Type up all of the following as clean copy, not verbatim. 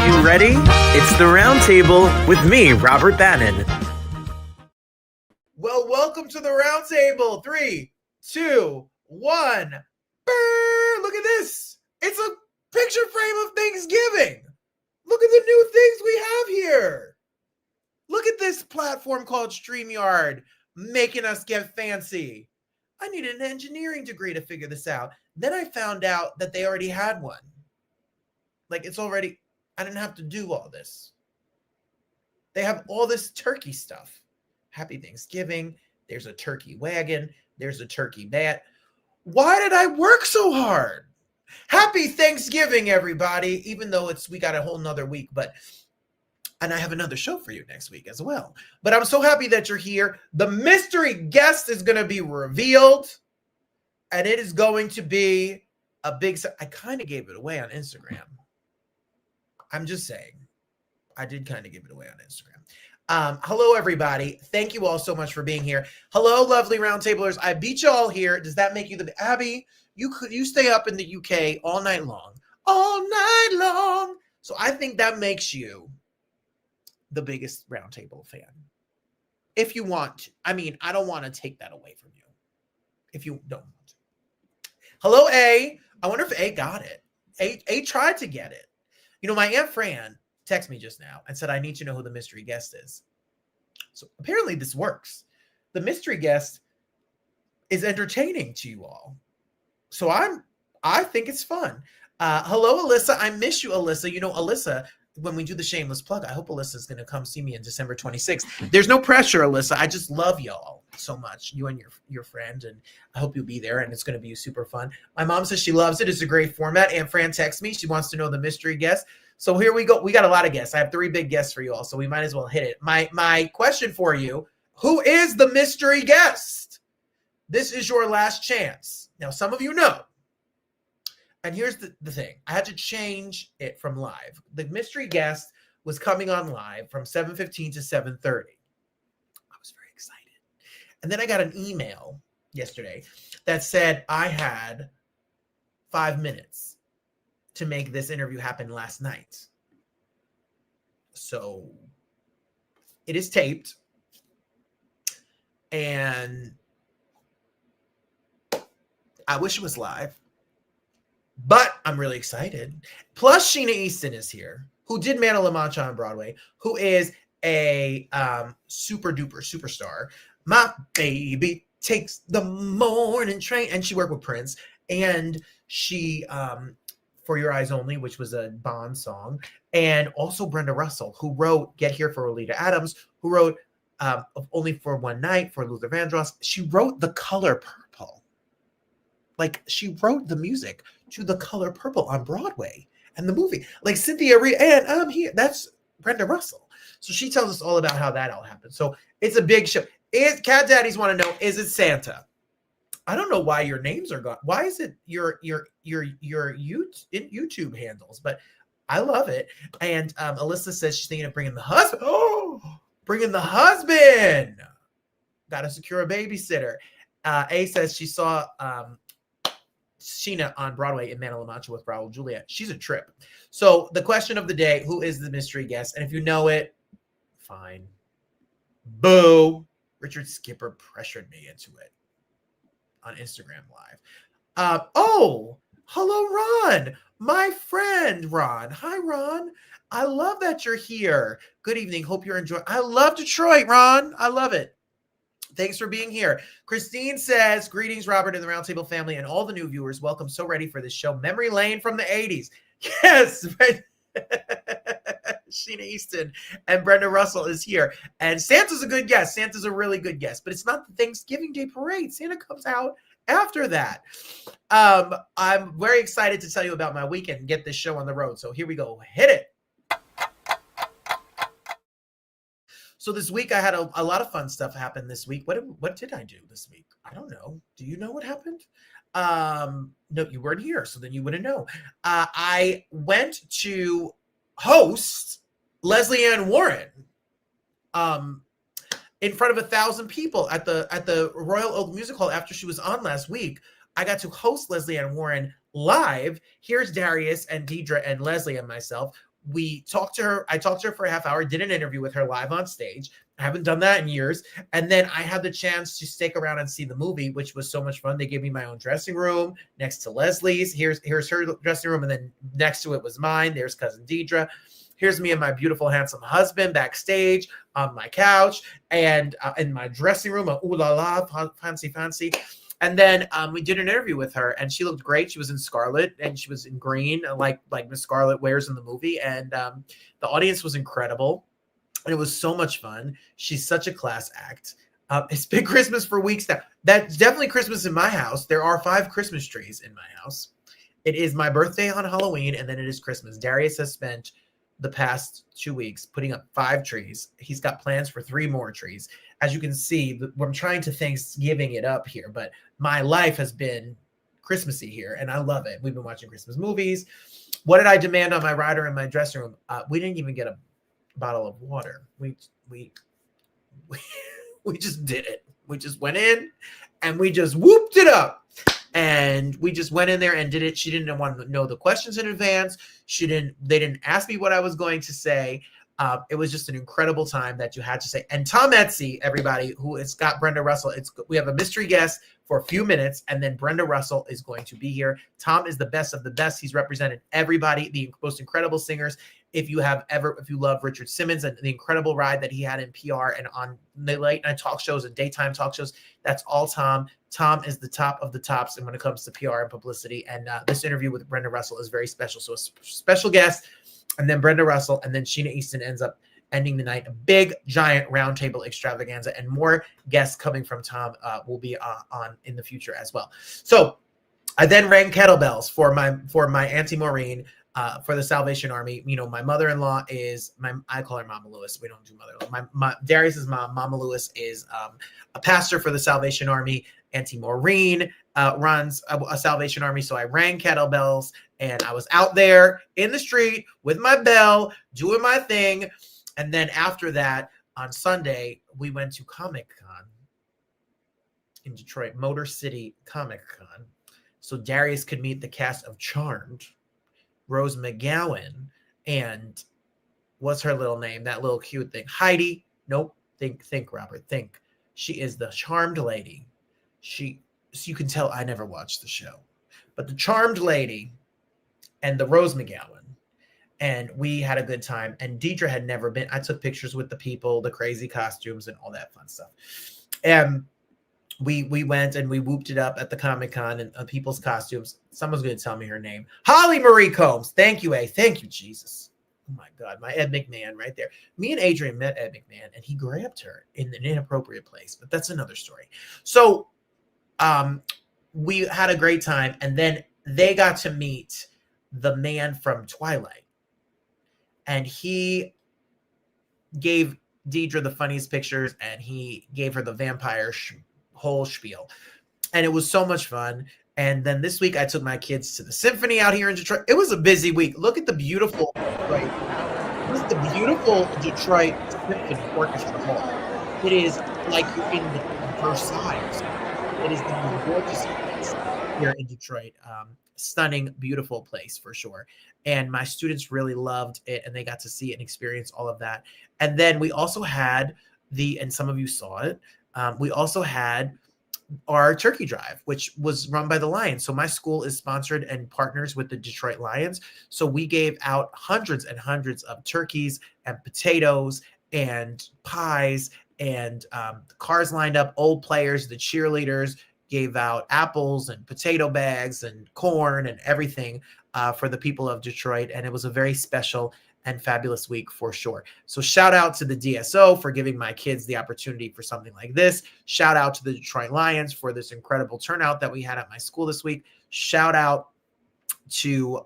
you ready? It's the Roundtable with me, Robert Bannon. Well, welcome to the Roundtable. 3, 2, 1. Brrr, look at this. It's a picture frame of Thanksgiving. Look at the new things we have here. Look at this platform called StreamYard, making us get fancy. I needed an engineering degree to figure this out. Then I found out that they already had one. Like, it's already, I didn't have to do all this. They have all this turkey stuff. Happy Thanksgiving. There's a turkey wagon. There's a turkey bat. Why did I work so hard? Happy Thanksgiving, everybody. Even though we got a whole nother week, and I have another show for you next week as well. But I'm so happy that you're here. The mystery guest is going to be revealed, and it is going to be a big, I kind of gave it away on Instagram. I'm just saying, I did kind of give it away on Instagram. Hello, everybody. Thank you all so much for being here. Hello, lovely Roundtablers. I beat you all here. Does that make you the Abby? You stay up in the UK all night long. So I think that makes you the biggest Roundtable fan. If you want to. I mean, I don't want to take that away from you. If you don't want to. Hello, A. I wonder if A got it. A tried to get it. You know, my Aunt Fran texted me just now and said, I need to know who the mystery guest is. So apparently this works. The mystery guest is entertaining to you all. So I think it's fun. Hello, Alyssa. I miss you, Alyssa. You know, Alyssa, when we do the shameless plug, I hope Alyssa is going to come see me on December 26th. There's no pressure, Alyssa. I just love y'all so much, you and your friend, and I hope you'll be there, and it's going to be super fun. My mom says she loves it. It's a great format. Aunt Fran texts me. She wants to know the mystery guest. So here we go. We got a lot of guests. I have 3 big guests for you all, so we might as well hit it. My question for you, who is the mystery guest? This is your last chance. Now, some of you know. And here's the thing. I had to change it from live. The mystery guest was coming on live from 7:15 to 7:30. I was very excited. And then I got an email yesterday that said I had 5 minutes to make this interview happen last night. So it is taped. And I wish it was live. But I'm really excited. Plus, Sheena Easton is here, who did Man of La Mancha on Broadway, who is a super duper superstar. My baby takes the morning train. And she worked with Prince. And she, For Your Eyes Only, which was a Bond song. And also Brenda Russell, who wrote Get Here for Olita Adams, who wrote Only for One Night for Luther Vandross. She wrote The Color Purple. Like, she wrote the music to The Color Purple on Broadway and the movie. Like, Cynthia Reed, and I'm here. That's Brenda Russell. So she tells us all about how that all happened. So it's a big show. Cat Daddies want to know, is it Santa? I don't know why your names are gone. Why is it your YouTube handles? But I love it. And Alyssa says she's thinking of bringing the husband. Oh, bringing the husband. Got to secure a babysitter. A says she saw Sheena on Broadway in Man of La Mancha with Raul Julia. She's a trip. So the question of the day, who is the mystery guest? And if you know it, fine. Boo. Richard Skipper pressured me into it on Instagram Live. Hello, Ron. My friend, Ron. Hi, Ron. I love that you're here. Good evening. Hope you're enjoying. I love Detroit, Ron. I love it. Thanks for being here. Christine says, greetings, Robert and the Roundtable family and all the new viewers. Welcome. So ready for this show. Memory lane from the 80s. Yes. Right. Sheena Easton and Brenda Russell is here. And Santa's a good guest. Santa's a really good guest. But it's not the Thanksgiving Day parade. Santa comes out after that. I'm very excited to tell you about my weekend and get this show on the road. So here we go. Hit it. So this week I had a lot of fun stuff happen this week. What did I do this week? I don't know. Do you know what happened? No, you weren't here, so then you wouldn't know. I went to host Leslie Ann Warren in front of 1,000 people at the Royal Oak Music Hall after she was on last week. I got to host Leslie Ann Warren live. Here's Darius and Deidre and Leslie and myself. we talked to her. I talked to her for a half hour, did an interview with her live on stage. I haven't done that in years. And then I had the chance to stick around and see the movie, which was so much fun. They gave me my own dressing room next to Leslie's. Here's her dressing room. And then next to it was mine. There's cousin Deidre. Here's me and my beautiful, handsome husband backstage on my couch and in my dressing room. Ooh la la, fancy, fancy. And then we did an interview with her, and she looked great. She was in scarlet, and she was in green, like Miss Scarlet wears in the movie. And the audience was incredible, and it was so much fun. She's such a class act. It's been Christmas for weeks now. That's definitely Christmas in my house. There are 5 Christmas trees in my house. It is my birthday on Halloween, and then it is Christmas. Darius has spent the past 2 weeks putting up 5 trees. He's got plans for 3 more trees. As you can see, I'm trying to Thanksgiving it up here, but my life has been Christmassy here, and I love it. We've been watching Christmas movies. What did I demand on my rider in my dressing room? We didn't even get a bottle of water. We just did it. We just went in and we just whooped it up. And we just went in there and did it. She didn't want to know the questions in advance. They didn't ask me what I was going to say. It was just an incredible time that you had to say. And Tom Etsy, everybody, who has got Brenda Russell, we have a mystery guest for a few minutes, and then Brenda Russell is going to be here. Tom is the best of the best. He's represented everybody, the most incredible singers. If you love Richard Simmons and the incredible ride that he had in PR and on the late night talk shows and daytime talk shows, that's all Tom. Tom is the top of the tops, and when it comes to PR and publicity. And this interview with Brenda Russell is very special. So a special guest, and then Brenda Russell, and then Sheena Easton ends up ending the night. A big, giant roundtable extravaganza, and more guests coming from Tom will be on in the future as well. So I then rang kettlebells for my Auntie Maureen. For the Salvation Army. You know, my mother-in-law I call her Mama Lewis. We don't do mother-in-law. My Darius's mom, Mama Lewis, is a pastor for the Salvation Army. Auntie Maureen runs a Salvation Army. So I rang kettlebells, and I was out there in the street with my bell, doing my thing. And then after that, on Sunday, we went to Comic-Con in Detroit, Motor City Comic-Con. So Darius could meet the cast of Charmed, Rose McGowan, and what's her little name? That little cute thing. Heidi. Nope. Think, Robert. Think. She is the Charmed lady. So you can tell I never watched the show. But the Charmed lady and the Rose McGowan. And we had a good time. And Deidre had never been. I took pictures with the people, the crazy costumes, and all that fun stuff. And we went and we whooped it up at the Comic-Con and people's costumes. Someone's going to tell me her name. Holly Marie Combs. Thank you, A. Thank you, Jesus. Oh, my God. My Ed McMahon right there. Me and Adrian met Ed McMahon, and he grabbed her in an inappropriate place. But that's another story. So we had a great time. And then they got to meet the man from Twilight. And he gave Deidre the funniest pictures, and he gave her the vampire whole spiel, and it was so much fun. And then this week I took my kids to the symphony out here in Detroit. It was a busy week. Look at the beautiful Detroit. This is the beautiful Detroit Symphony Orchestra Hall. It is like you're in the Versailles. It is the most gorgeous place here in Detroit. Stunning, beautiful place for sure. And my students really loved it, and they got to see and experience all of that. And then we also had and some of you saw it, we also had our turkey drive, which was run by the Lions. So my school is sponsored and partners with the Detroit Lions. So we gave out hundreds and hundreds of turkeys and potatoes and pies, and the cars lined up, old players, the cheerleaders gave out apples and potato bags and corn and everything for the people of Detroit. And it was a very special and fabulous week for sure. So shout out to the DSO for giving my kids the opportunity for something like this. Shout out to the Detroit Lions for this incredible turnout that we had at my school this week. Shout out to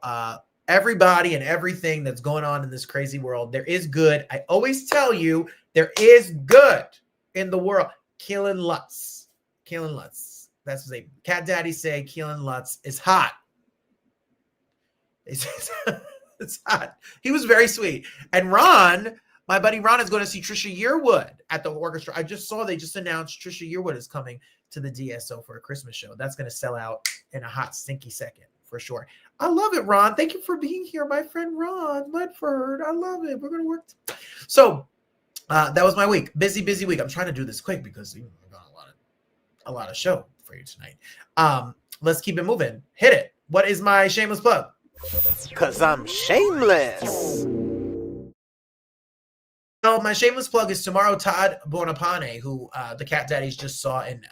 everybody and everything that's going on in this crazy world. There is good. I always tell you, there is good in the world. Killing Lutz. Killing Lutz. That's what they Cat Daddy say. Killing Lutz is hot. It's hot. He was very sweet. And Ron, my buddy Ron, is going to see Trisha Yearwood at the orchestra. I just saw they just announced Trisha Yearwood is coming to the DSO for a Christmas show. That's going to sell out in a hot, stinky second for sure. I love it, Ron. Thank you for being here, my friend Ron Ledford. I love it. We're going to work. So that was my week. Busy week. I'm trying to do this quick because I've got a lot of show for you tonight. Let's keep it moving. Hit it. What is my shameless plug? Because I'm shameless. So my shameless plug is tomorrow. Todd Bonapane, who the Cat Daddies just saw in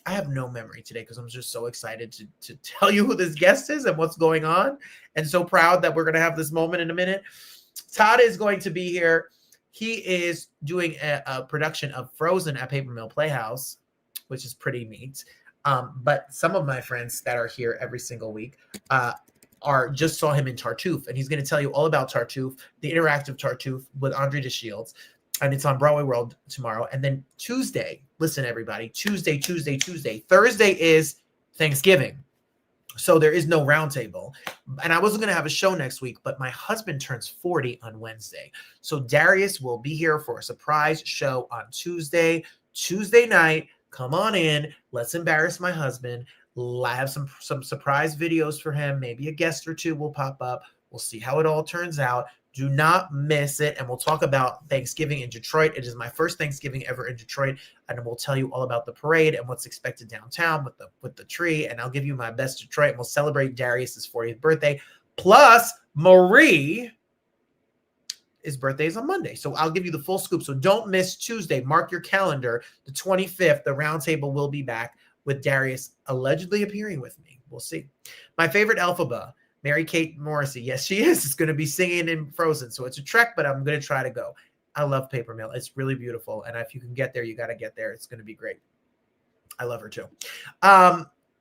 I have no memory today because I'm just so excited to tell you who this guest is and what's going on, and so proud that we're going to have this moment in a minute. Todd is going to be here. He is doing a production of Frozen at Paper Mill Playhouse, which is pretty neat. But some of my friends that are here every single week just saw him in Tartuffe, and he's going to tell you all about Tartuffe, the interactive Tartuffe with Andre DeShields. And it's on Broadway World tomorrow. And then Tuesday, listen, everybody, Tuesday. Thursday is Thanksgiving. So there is no roundtable. And I wasn't going to have a show next week, but my husband turns 40 on Wednesday. So Darius will be here for a surprise show on Tuesday night. Come on in. Let's embarrass my husband. I have some surprise videos for him. Maybe a guest or two will pop up. We'll see how it all turns out. Do not miss it. And we'll talk about Thanksgiving in Detroit. It is my first Thanksgiving ever in Detroit. And we'll tell you all about the parade and what's expected downtown with the tree. And I'll give you my best Detroit. And we'll celebrate Darius's 40th birthday. Plus, Marie, his birthday is on Monday. So I'll give you the full scoop. So don't miss Tuesday. Mark your calendar. The 25th, the roundtable will be back with Darius allegedly appearing with me. We'll see. My favorite Elphaba, Mary-Kate Morrissey. Yes, she is. It's going to be singing in Frozen. So it's a trek, but I'm going to try to go. I love Paper Mill. It's really beautiful. And if you can get there, you got to get there. It's going to be great. I love her too.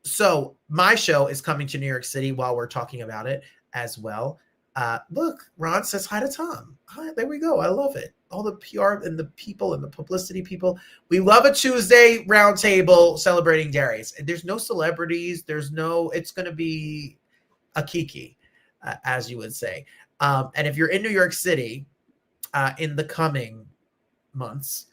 So my show is coming to New York City while we're talking about it as well. Look, Ron says hi to Tom. Hi, there we go. I love it. All the PR and the people and the publicity people. We love a Tuesday roundtable celebrating Darius. There's no celebrities. It's going to be a kiki, as you would say. And if you're in New York City in the coming months,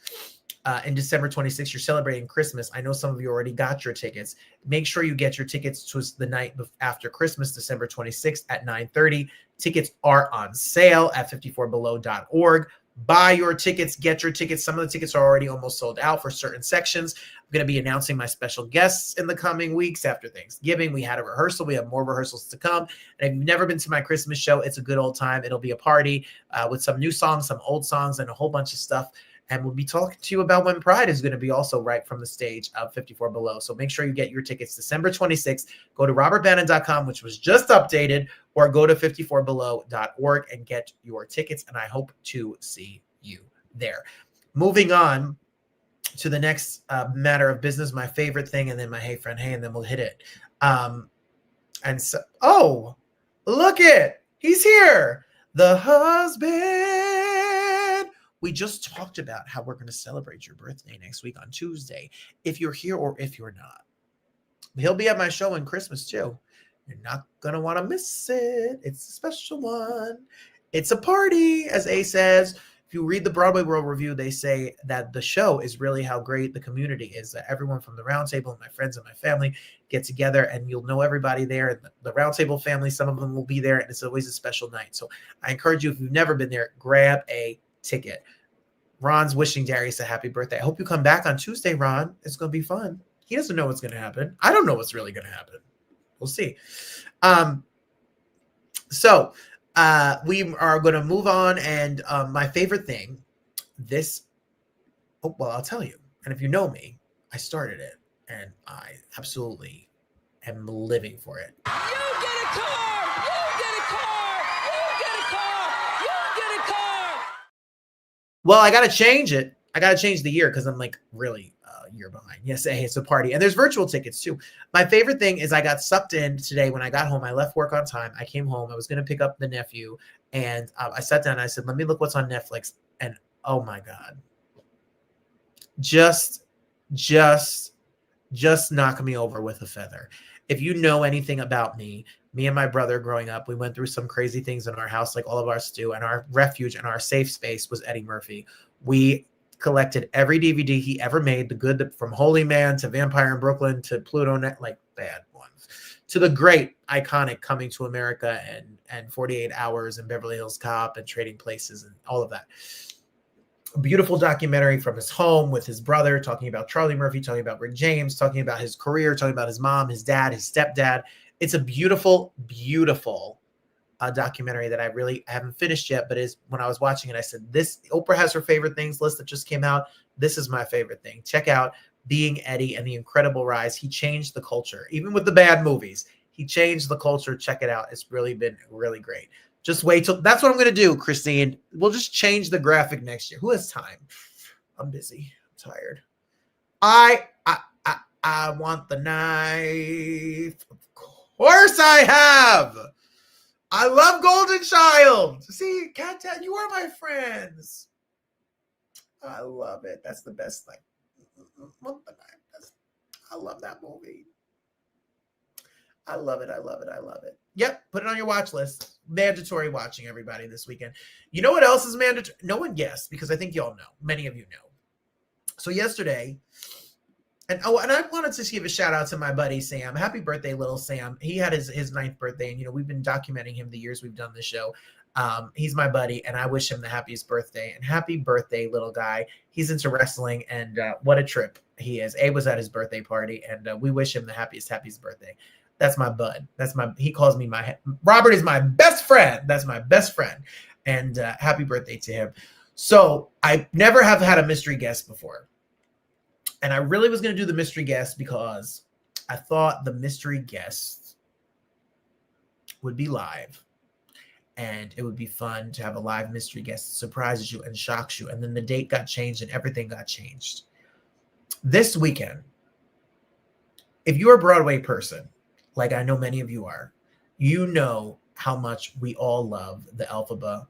in December 26th, you're celebrating Christmas. I know some of you already got your tickets. Make sure you get your tickets to the night after Christmas, December 26th at 9:30. Tickets are on sale at 54below.org. Buy your tickets, get your tickets. Some of the tickets are already almost sold out for certain sections. I'm going to be announcing my special guests in the coming weeks after Thanksgiving. We had a rehearsal. We have more rehearsals to come. And if you've never been to my Christmas show, it's a good old time. It'll be a party with some new songs, some old songs, and a whole bunch of stuff. And we'll be talking to you about when Pride is going to be also right from the stage of 54 Below. So make sure you get your tickets December 26th. Go to robertbannon.com, which was just updated, or go to 54below.org and get your tickets. And I hope to see you there. Moving on to the next matter of business, my favorite thing, and then my hey friend, hey, and then we'll hit it. And so, oh, look it. He's here. The husband. We just talked about how we're going to celebrate your birthday next week on Tuesday, if you're here or if you're not. He'll be at my show on Christmas too. You're not going to want to miss it. It's a special one. It's a party, as A says. If you read the Broadway World Review, they say that the show is really how great the community is, that everyone from the Roundtable and my friends and my family get together, and you'll know everybody there. And the Roundtable family, some of them will be there, and it's always a special night. So I encourage you, if you've never been there, grab a ticket. Ron's wishing Darius a happy birthday. I hope you come back on Tuesday, Ron. It's going to be fun. He doesn't know what's going to happen. I don't know what's really going to happen. We'll see. So we are going to move on. And my favorite thing, I'll tell you. And if you know me, I started it. And I absolutely am living for it. You get a car! You get a car! You get a car! You get a car! Well, I got to change it. I got to change the year because I'm like really a year behind. Yes, hey, it's a party. And there's virtual tickets too. My favorite thing is I got sucked in today when I got home. I left work on time. I came home. I was going to pick up the nephew. And I sat down and I said, let me look what's on Netflix. And oh my God. Just knock me over with a feather. If you know anything about me and my brother growing up, we went through some crazy things in our house, like all of us do. And our refuge and our safe space was Eddie Murphy. We collected every DVD he ever made, from Holy Man to Vampire in Brooklyn to Pluto Net, like bad ones, to the great iconic Coming to America and 48 Hours and Beverly Hills Cop and Trading Places and all of that. A beautiful documentary from his home with his brother, talking about Charlie Murphy, talking about Rick James, talking about his career, talking about his mom, his dad, his stepdad. It's a beautiful, beautiful documentary that I haven't finished yet, but is when I was watching it, I said, this, Oprah has her favorite things list that just came out. This is my favorite thing. Check out Being Eddie and the Incredible Rise. He changed the culture, even with the bad movies. He changed the culture. Check it out. It's really been really great. Just wait till, that's what I'm going to do, Christine. We'll just change the graphic next year. Who has time? I'm busy. I'm tired. I want the knife. Of course I have. I love Golden Child. See, Cat, you are my friends. I love it. That's the best thing. I love that movie. I love it. I love it. I love it. Yep. Put it on your watch list. Mandatory watching, everybody, this weekend. You know what else is mandatory? No one guessed, because I think y'all know. Many of you know. So yesterday, and I wanted to give a shout out to my buddy Sam. Happy birthday, little Sam. He had his 9th birthday, and we've been documenting him the years we've done this show. He's my buddy, and I wish him the happiest birthday. And happy birthday, little guy. He's into wrestling, and what a trip he is. Abe was at his birthday party, and we wish him the happiest birthday. That's my bud. He calls me Robert is my best friend. That's my best friend. And happy birthday to him. So I never have had a mystery guest before. And I really was going to do the mystery guest because I thought the mystery guest would be live. And it would be fun to have a live mystery guest that surprises you and shocks you. And then the date got changed and everything got changed. This weekend, if you're a Broadway person, like I know many of you are, you know how much we all love the Elphaba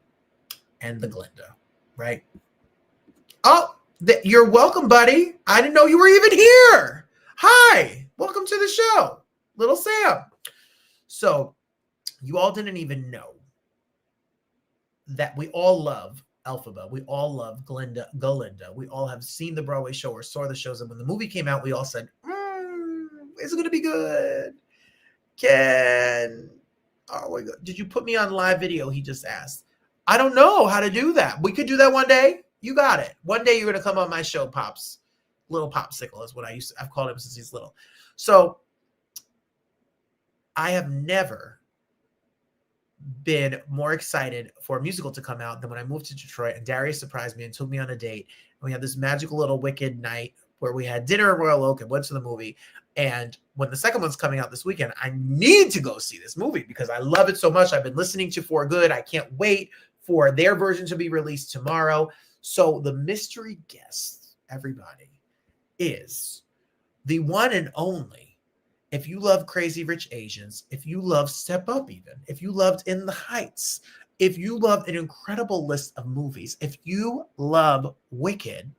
and the Glinda, right? Oh, you're welcome, buddy. I didn't know you were even here. Hi, welcome to the show, little Sam. So you all didn't even know that we all love Elphaba. We all love Galinda. We all have seen the Broadway show or saw the shows. And when the movie came out, we all said, is it going to be good? Did you put me on live video? He just asked. I don't know how to do that. We could do that one day. You got it. One day you're going to come on my show, Pops. Little Popsicle is what I've called him since he's little. So I have never been more excited for a musical to come out than when I moved to Detroit and Darius surprised me and took me on a date. And we had this magical little Wicked night where we had dinner at Royal Oak and went to the movie. And when the second one's coming out this weekend, I need to go see this movie because I love it so much. I've been listening to For Good. I can't wait for their version to be released tomorrow. So the mystery guest, everybody, is the one and only. If you love Crazy Rich Asians, if you love Step Up even, if you loved In the Heights, if you love an incredible list of movies, if you love Wicked,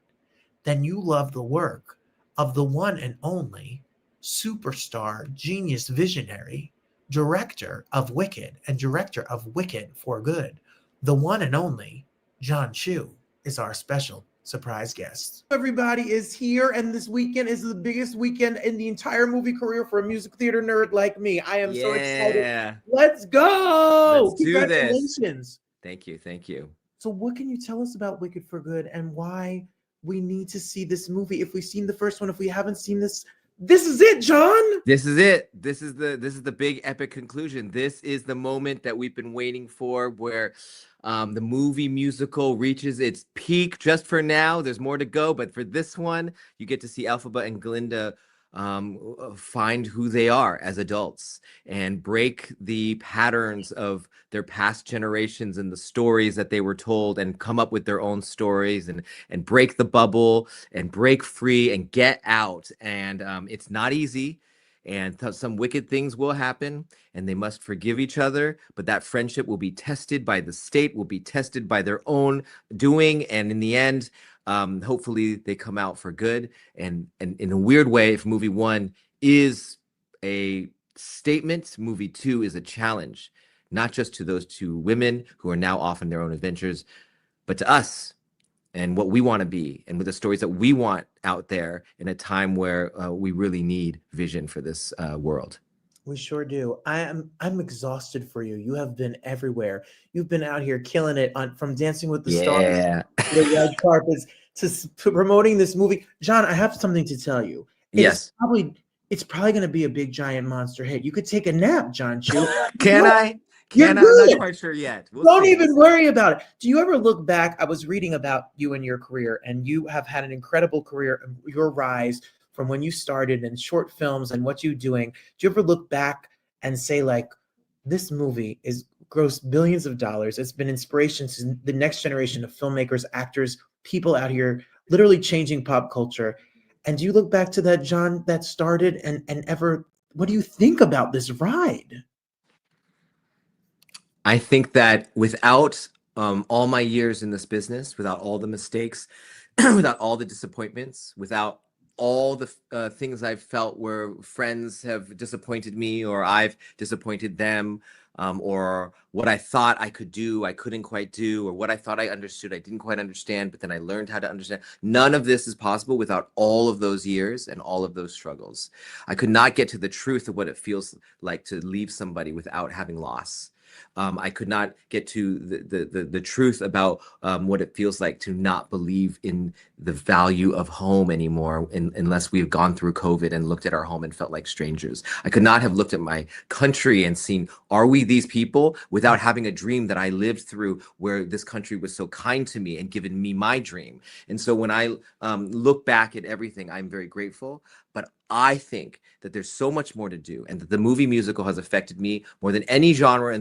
then you love the work of the one and only superstar, genius, visionary, director of Wicked and director of Wicked for Good. The one and only John Chu is our special surprise guest. Everybody is here, and this weekend is the biggest weekend in the entire movie career for a music theater nerd like me. I am so excited. Let's go. Let's do this. Congratulations. Thank you. Thank you. So what can you tell us about Wicked for Good and why we need to see this movie? If we've seen the first one, if we haven't seen this is it, John. This is it. This is the big epic conclusion. This is the moment that we've been waiting for, where the movie musical reaches its peak. Just for now, there's more to go, but for this one, you get to see Elphaba and Glinda find who they are as adults and break the patterns of their past generations and the stories that they were told, and come up with their own stories and break the bubble and break free and get out. And it's not easy, and some wicked things will happen, and they must forgive each other, but that friendship will be tested by the state, will be tested by their own doing, and in the end, hopefully they come out for good. And in a weird way, if movie one is a statement, movie two is a challenge, not just to those two women who are now off on their own adventures, but to us and what we want to be, and with the stories that we want out there in a time where we really need vision for this world. We sure do. I'm exhausted for you. You have been everywhere. You've been out here killing it on from Dancing with the Stars Yeah. to the red carpets to promoting this movie. John, I have something to tell you. Yes. It's probably going to be a big giant monster hit. You could take a nap, John Chu. Can I? You're Can I? I'm not good. quite sure yet. We'll Don't see. even worry about it. Do you ever look back? I was reading about you and your career, and you have had an incredible career, your rise from when you started in short films and what you're doing. Do you ever look back and say, like, this movie is grossed billions of dollars. It's been inspiration to the next generation of filmmakers, actors, people out here literally changing pop culture. And do you look back to that, John, that started and ever, what do you think about this ride? I think that without all my years in this business, without all the mistakes, without all the disappointments, without all the things I've felt where friends have disappointed me or I've disappointed them, or what I thought I could do, I couldn't quite do, or what I thought I understood, I didn't quite understand, but then I learned how to understand. None of this is possible without all of those years and all of those struggles. I could not get to the truth of what it feels like to leave somebody without having loss. I could not get to the truth about what it feels like to not believe in the value of home anymore unless we've gone through COVID and looked at our home and felt like strangers. I could not have looked at my country and seen, are we these people, without having a dream that I lived through where this country was so kind to me and given me my dream. And so when I look back at everything, I'm very grateful. But I think that there's so much more to do, and that the movie musical has affected me more than any genre.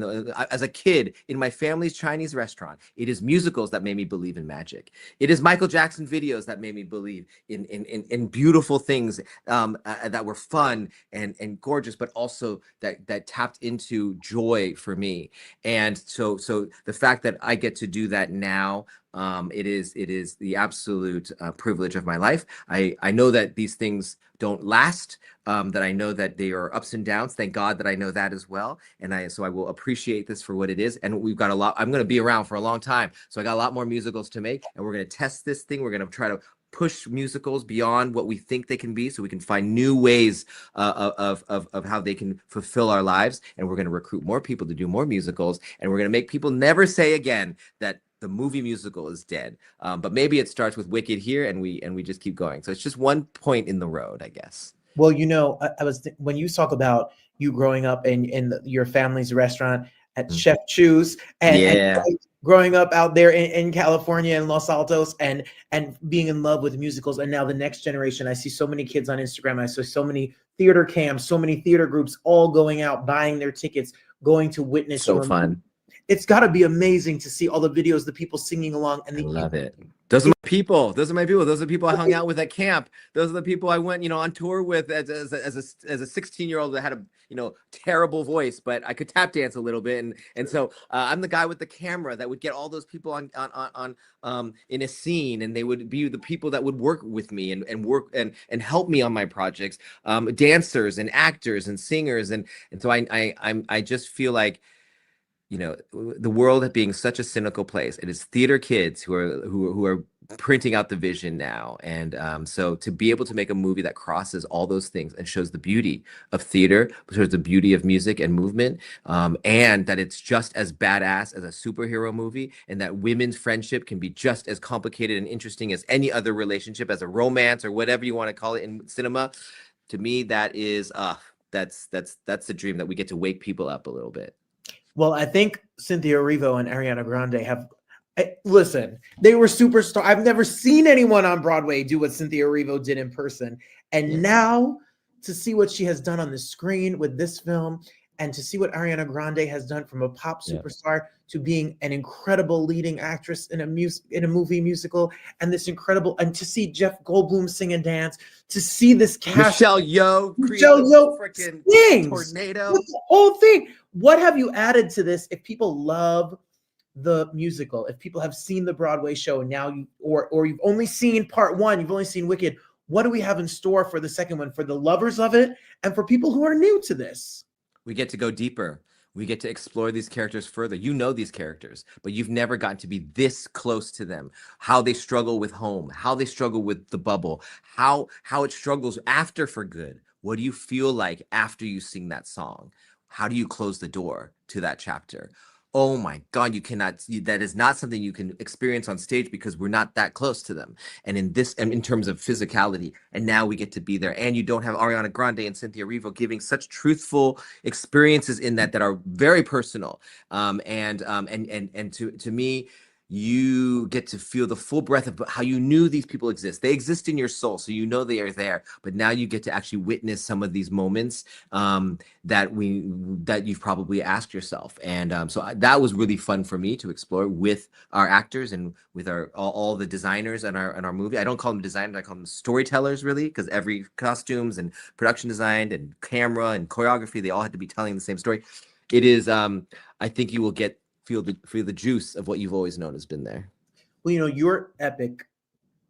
As a kid in my family's Chinese restaurant, it is musicals that made me believe in magic. It is Michael Jackson videos that made me believe in beautiful things that were fun and gorgeous, but also that tapped into joy for me. And so the fact that I get to do that now, it is the absolute privilege of my life. I know that these things don't last, that I know that they are ups and downs. Thank God that I know that as well. And so I will appreciate this for what it is. And we've got a lot, I'm going to be around for a long time. So I got a lot more musicals to make, and we're going to test this thing. We're going to try to push musicals beyond what we think they can be, so we can find new ways of how they can fulfill our lives. And we're going to recruit more people to do more musicals. And we're going to make people never say again that the movie musical is dead. But maybe it starts with Wicked here, and we just keep going. So it's just one point in the road, I guess. Well, when you talk about you growing up in your family's restaurant at Chef Chu's and growing up out there in California and Los Altos and being in love with musicals, and now the next generation. I see so many kids on Instagram. I saw so many theater camps, so many theater groups all going out, buying their tickets, going to witness. So fun. It's got to be amazing to see all the videos, the people singing along, and I love it. Those are my people. Those are my people. Those are the people I hung out with at camp. Those are the people I went, on tour with as a 16-year-old that had a, terrible voice, but I could tap dance a little bit. And so I'm the guy with the camera that would get all those people on in a scene, and they would be the people that would work with me and work and help me on my projects. Dancers and actors and singers. And so I just feel like, the world being such a cynical place, it is theater kids who are printing out the vision now. And so to be able to make a movie that crosses all those things and shows the beauty of theater, shows the beauty of music and movement, and that it's just as badass as a superhero movie, and that women's friendship can be just as complicated and interesting as any other relationship, as a romance or whatever you want to call it in cinema. To me, that is that's the dream, that we get to wake people up a little bit. Well, I think Cynthia Erivo and Ariana Grande listen, they were superstar. I've never seen anyone on Broadway do what Cynthia Erivo did in person. And now to see what she has done on the screen with this film, and to see what Ariana Grande has done from a pop superstar to being an incredible leading actress in a movie musical, and to see Jeff Goldblum sing and dance, to see this cast. Michelle Yeoh freaking sings tornado. The whole thing. What have you added to this? If people love the musical, if people have seen the Broadway show, and now or you've only seen part one, you've only seen Wicked, what do we have in store for the second one, for the lovers of it and for people who are new to this? We get to go deeper. We get to explore these characters further. You know these characters, but you've never gotten to be this close to them. How they struggle with home, how they struggle with the bubble, how it struggles after for good. What do you feel like after you sing that song? How do you close the door to that chapter? Oh my God, that is not something you can experience on stage because we're not that close to them. And in terms of physicality, and now we get to be there. And you don't have Ariana Grande and Cynthia Erivo giving such truthful experiences in that are very personal. And to me, you get to feel the full breadth of how you knew these people exist. They exist in your soul, so you know they are there. But now you get to actually witness some of these moments that you've probably asked yourself. And that was really fun for me to explore with our actors and with all the designers in our movie. I don't call them designers, I call them storytellers, really, because every costumes and production design and camera and choreography, they all had to be telling the same story. It is, I think you will feel the juice of what you've always known has been there. Well, you're epic.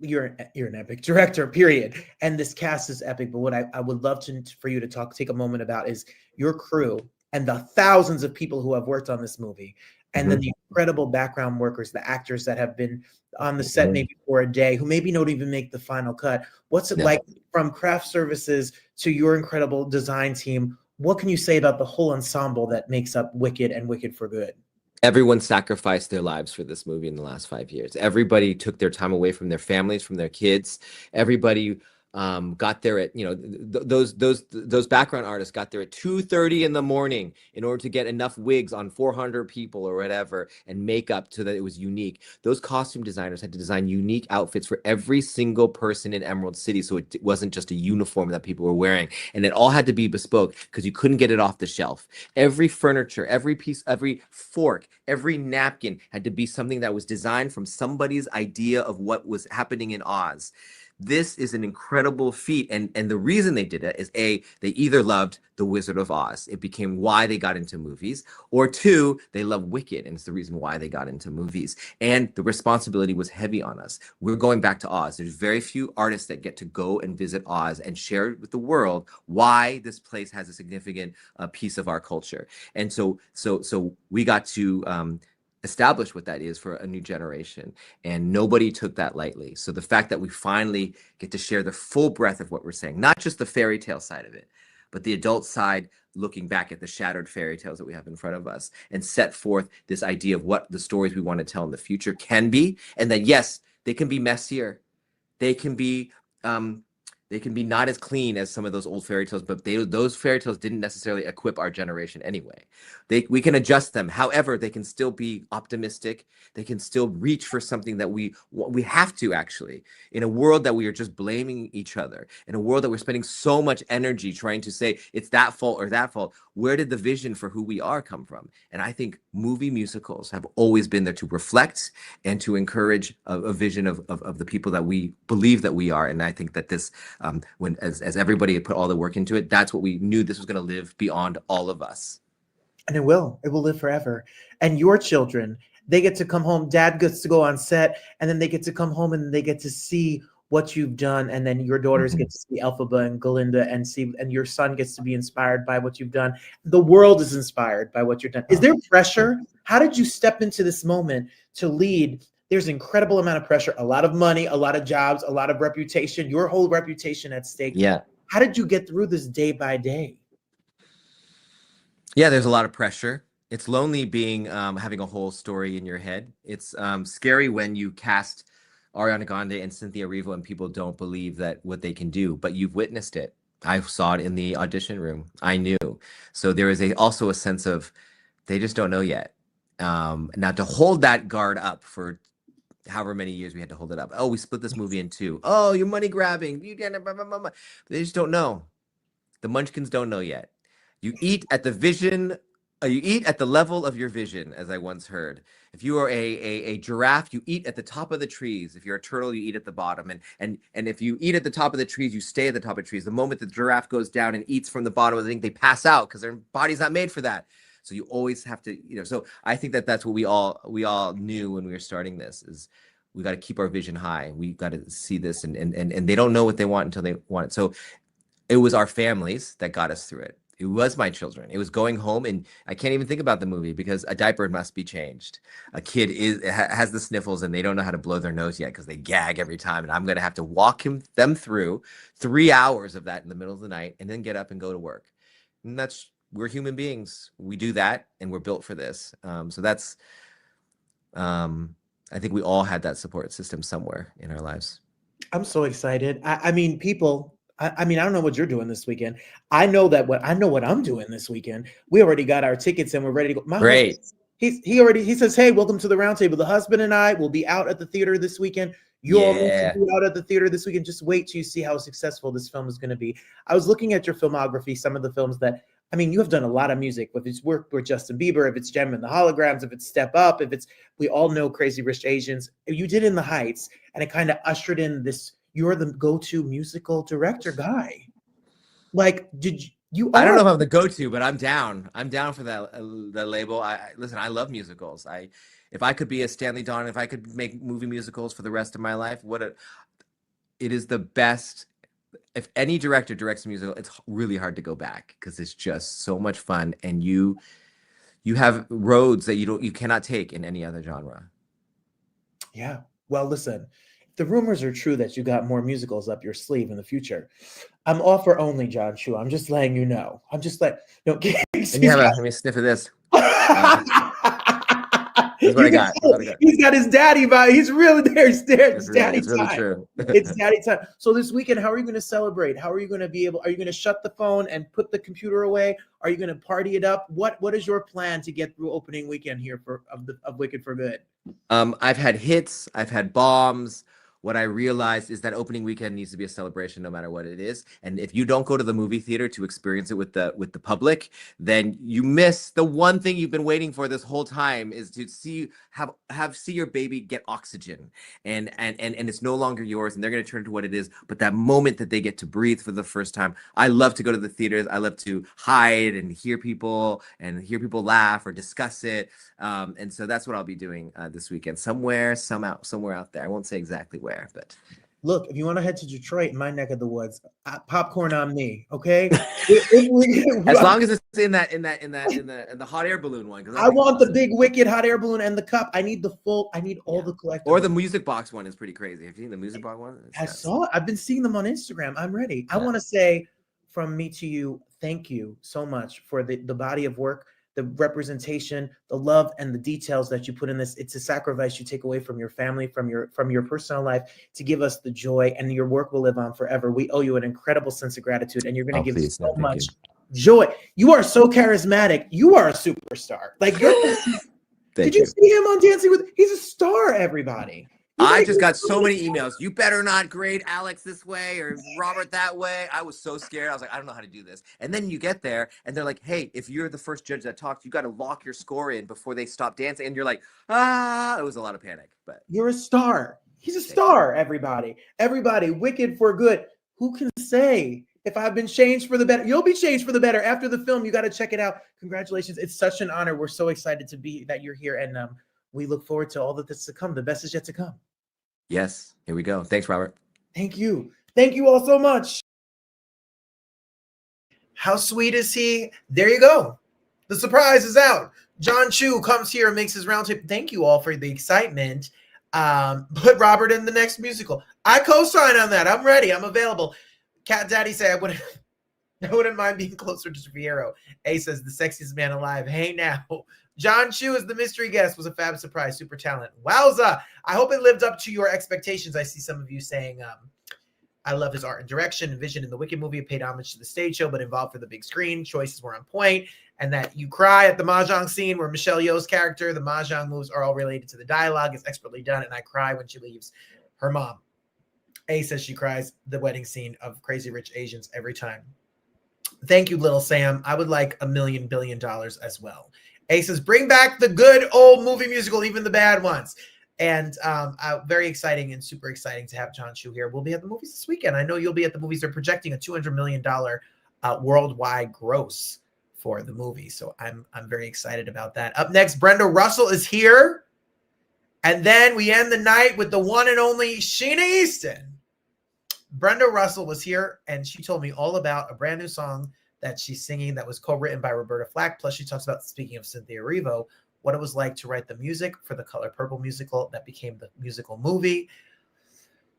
You're an epic director, period. And this cast is epic. But what I would love for you to take a moment about is your crew and the thousands of people who have worked on this movie, and then the incredible background workers, the actors that have been on the set maybe for a day, who maybe don't even make the final cut. What's it like from craft services to your incredible design team? What can you say about the whole ensemble that makes up Wicked and Wicked for Good? Everyone sacrificed their lives for this movie in the last 5 years. Everybody took their time away from their families, from their kids. Everybody got there at, those background artists got there at 2:30 in the morning in order to get enough wigs on 400 people or whatever and makeup so that it was unique. Those costume designers had to design unique outfits for every single person in Emerald City, so it wasn't just a uniform that people were wearing. And it all had to be bespoke because you couldn't get it off the shelf. Every furniture, every piece, every fork, every napkin had to be something that was designed from somebody's idea of what was happening in Oz. This is an incredible feat. And the reason they did it is A, they either loved The Wizard of Oz. It became why they got into movies. Or two, they love Wicked, and it's the reason why they got into movies. And the responsibility was heavy on us. We're going back to Oz. There's very few artists that get to go and visit Oz and share with the world why this place has a significant piece of our culture. And so we got to establish what that is for a new generation, and nobody took that lightly. So the fact that we finally get to share the full breadth of what we're saying, not just the fairy tale side of it, but the adult side, looking back at the shattered fairy tales that we have in front of us, and set forth this idea of what the stories we want to tell in the future can be, and that yes, they can be messier, they can be not as clean as some of those old fairy tales, but those fairy tales didn't necessarily equip our generation anyway. We can adjust them. However, they can still be optimistic. They can still reach for something that we have to, actually, in a world that we are just blaming each other, in a world that we're spending so much energy trying to say it's that fault or that fault. Where did the vision for who we are come from? And I think movie musicals have always been there to reflect and to encourage a vision of the people that we believe that we are. And I think that this, as everybody put all the work into it, that's what we knew this was going to live beyond all of us. And it will live forever. And your children, they get to come home. Dad gets to go on set, and then they get to come home and they get to see what you've done. And then your daughters get to see Elphaba and Galinda and your son gets to be inspired by what you've done. The world is inspired by what you've done. Is there pressure? How did you step into this moment to lead? There's an incredible amount of pressure, a lot of money, a lot of jobs, a lot of reputation, your whole reputation at stake. Yeah. How did you get through this day by day? Yeah, there's a lot of pressure. It's lonely being having a whole story in your head. It's scary when you cast Ariana Grande and Cynthia Erivo and people don't believe that what they can do, but you've witnessed it. I saw it in the audition room. I knew. So there is also a sense of they just don't know yet. Now to hold that guard up for however many years we had to hold it up. Oh, we split this movie in two. Oh, you're money grabbing. They just don't know. The Munchkins don't know yet. You eat at the vision. You eat at the level of your vision, as I once heard. If you are a giraffe, you eat at the top of the trees. If you're a turtle, you eat at the bottom. And if you eat at the top of the trees, you stay at the top of trees. The moment the giraffe goes down and eats from the bottom of the thing, they pass out because their body's not made for that. So you always have to, so I think that's what we all knew when we were starting this, is we got to keep our vision high. We got to see this, and they don't know what they want until they want it. So it was our families that got us through it. It was my children. It was going home, and I can't even think about the movie because a diaper must be changed. A kid has the sniffles, and they don't know how to blow their nose yet because they gag every time. And I'm gonna have to walk them through 3 hours of that in the middle of the night, and then get up and go to work. And we're human beings. We do that, and we're built for this. So that's I think we all had that support system somewhere in our lives. I'm so excited. I mean, people. I mean, I don't know what you're doing this weekend. I know what I'm doing this weekend. We already got our tickets and we're ready to go. My Great. husband, he says, "Hey, welcome to the Roundtable." The husband and I will be out at the theater this weekend. You all need to be out at the theater this weekend. Just wait till you see how successful this film is going to be. I was looking at your filmography, some of the films that, I mean, you have done a lot of music, whether it's work with Justin Bieber, if it's Gem and the Holograms, if it's Step Up, we all know Crazy Rich Asians. You did In the Heights, and it kind of ushered in this. You're the go-to musical director guy. Like, I don't know if I'm the go-to, but I'm down. I'm down for that the label. Listen, I love musicals. If I could be a Stanley Donen, if I could make movie musicals for the rest of my life, it is the best. If any director directs a musical, it's really hard to go back because it's just so much fun, and you have roads that you cannot take in any other genre. Yeah. Well, listen. The rumors are true that you got more musicals up your sleeve in the future. I'm offer only, John Chu. I'm just letting you know. I'm just like, no. Let me sniff of this. That's what I got. He's got his daddy vibe. He's really there. It's daddy it's time. Really true. It's daddy time. So this weekend, how are you going to celebrate? How are you going to be able? Are you going to shut the phone and put the computer away? Are you going to party it up? What is your plan to get through opening weekend here of Wicked for Good? I've had hits. I've had bombs. What I realized is that opening weekend needs to be a celebration no matter what it is. And if you don't go to the movie theater to experience it with the public, then you miss the one thing you've been waiting for this whole time, is to see your baby get oxygen. And it's no longer yours, and they're going to turn to what it is. But that moment that they get to breathe for the first time, I love to go to the theaters. I love to hide and hear people laugh or discuss it. And so that's what I'll be doing this weekend, somewhere out there. I won't say exactly where. But look, if you want to head to Detroit, in my neck of the woods, popcorn on me, okay? As long as it's in the hot air balloon one, because I want the big Wicked hot air balloon and the cup. I need all the collectibles. Or the music box one is pretty crazy. Have you seen the music box one? I saw it. I've been seeing them on Instagram. I'm ready. Yeah. I want to say from me to you, thank you so much for the body of work, the representation, the love, and the details that you put in this. It's a sacrifice you take away from your family, from your personal life, to give us the joy, and your work will live on forever. We owe you an incredible sense of gratitude, and you're going to give us so much joy. You are so charismatic. You are a superstar. Like, did you see him on Dancing with? He's a star, everybody. I just got so many emails. You better not grade Alex this way or Robert that way. I was so scared. I was like, I don't know how to do this. And then you get there and they're like, hey, if you're the first judge that talks, you got to lock your score in before they stop dancing. And you're like, it was a lot of panic. But you're a star. He's a star, everybody. Everybody, Wicked for Good. Who can say if I've been changed for the better? You'll be changed for the better after the film. You got to check it out. Congratulations. It's such an honor. We're so excited that you're here. And we look forward to all that's to come. The best is yet to come. Yes, here we go. Thanks, Robert. Thank you. Thank you all so much. How sweet is he? There you go. The surprise is out. John Chu comes here and makes his roundtable. Thank you all for the excitement. Put Robert in the next musical. I co-sign on that. I'm ready. I'm available. Cat Daddy say I wouldn't mind being closer to Fiero. A says the sexiest man alive. Hey now. John Chu as the mystery guest was a fab surprise. Super talent. Wowza. I hope it lived up to your expectations. I see some of you saying, I love his art and direction and vision in the Wicked movie. Paid homage to the stage show, but involved for the big screen. Choices were on point. And that you cry at the Mahjong scene where Michelle Yeoh's character, the Mahjong moves are all related to the dialogue. It's expertly done. And I cry when she leaves her mom. A says she cries the wedding scene of Crazy Rich Asians every time. Thank you, little Sam. I would like $1 million billion as well. A says, bring back the good old movie musical, even the bad ones. And very exciting and super exciting to have John Chu here. We'll be at the movies this weekend. I know you'll be at the movies. They're projecting a $200 million worldwide gross for the movie. So I'm very excited about that. Up next, Brenda Russell is here. And then we end the night with the one and only Sheena Easton. Brenda Russell was here, and she told me all about a brand new song that she's singing that was co-written by Roberta Flack. Plus, she talks about, speaking of Cynthia Erivo, what it was like to write the music for the Color Purple musical that became the musical movie.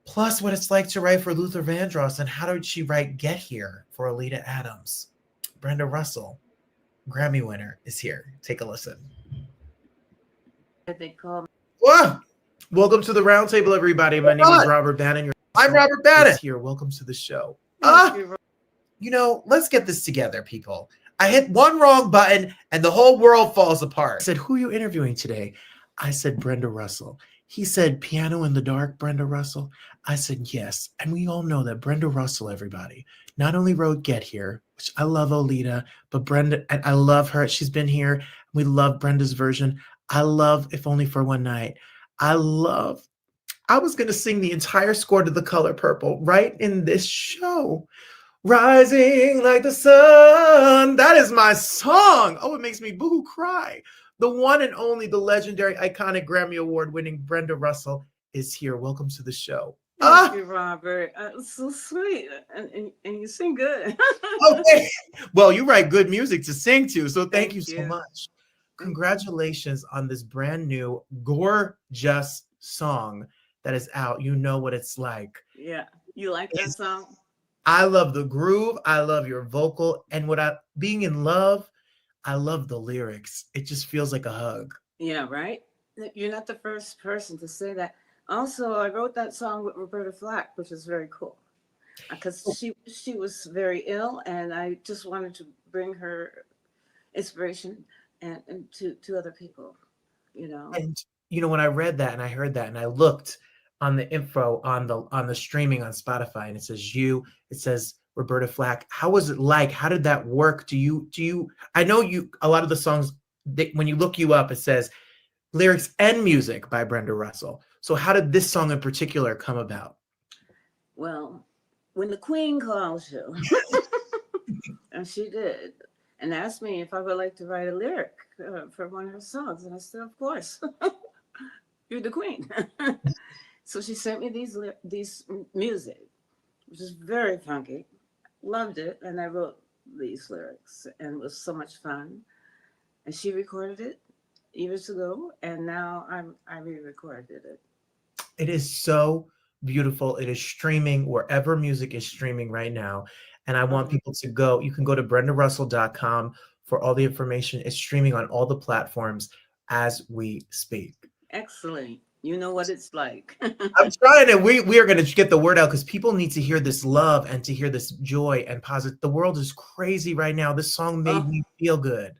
Plus, what it's like to write for Luther Vandross, and how did she write Get Here for Alita Adams? Brenda Russell, Grammy winner, is here. Take a listen. They call me. Whoa! Welcome to the Roundtable, everybody. My name is Robert Bannon. I'm Robert Bannon. Here. Welcome to the show. You know, let's get this together, people. I hit one wrong button and the whole world falls apart. I said, who are you interviewing today? I said, Brenda Russell. He said, Piano in the Dark, Brenda Russell. I said, yes. And we all know that Brenda Russell, everybody, not only wrote Get Here, which I love Olita, but Brenda, and I love her. She's been here. We love Brenda's version. I love If Only for One Night. I was going to sing the entire score to The Color Purple right in this show. Rising like the sun. That is my song. Oh, it makes me boo-hoo cry. The one and only, the legendary, iconic Grammy Award winning Brenda Russell is here. Welcome to the show. Thank you, Robert. So sweet. And you sing good. Okay. Well, you write good music to sing to, so thank you so much. Congratulations on this brand new, gorgeous song that is out. You know what it's like. Yeah. You like that song? I love the groove. I love your vocal. And being in love, I love the lyrics. It just feels like a hug. Yeah, right? You're not the first person to say that. Also, I wrote that song with Roberta Flack, which is very cool. Because she was very ill, and I just wanted to bring her inspiration and to other people, you know. And you know, when I read that and I heard that and I looked on the info on the streaming on Spotify, and it says Roberta Flack. How was it like? How did that work? Do you I know a lot of the songs, when you look you up, it says lyrics and music by Brenda Russell. So how did this song in particular come about? Well, when the Queen calls you, and she did, and asked me if I would like to write a lyric for one of her songs, and I said, of course. You're the Queen. So she sent me these music, which is very funky. Loved it, and I wrote these lyrics, and it was so much fun. And she recorded it years ago, and now I re-recorded it. It is so beautiful. It is streaming wherever music is streaming right now. And I want people to go. You can go to brendarussell.com for all the information. It's streaming on all the platforms as we speak. Excellent. You know what it's like. I'm trying to. We are going to get the word out because people need to hear this love and to hear this joy and positive. The world is crazy right now. This song made me feel good.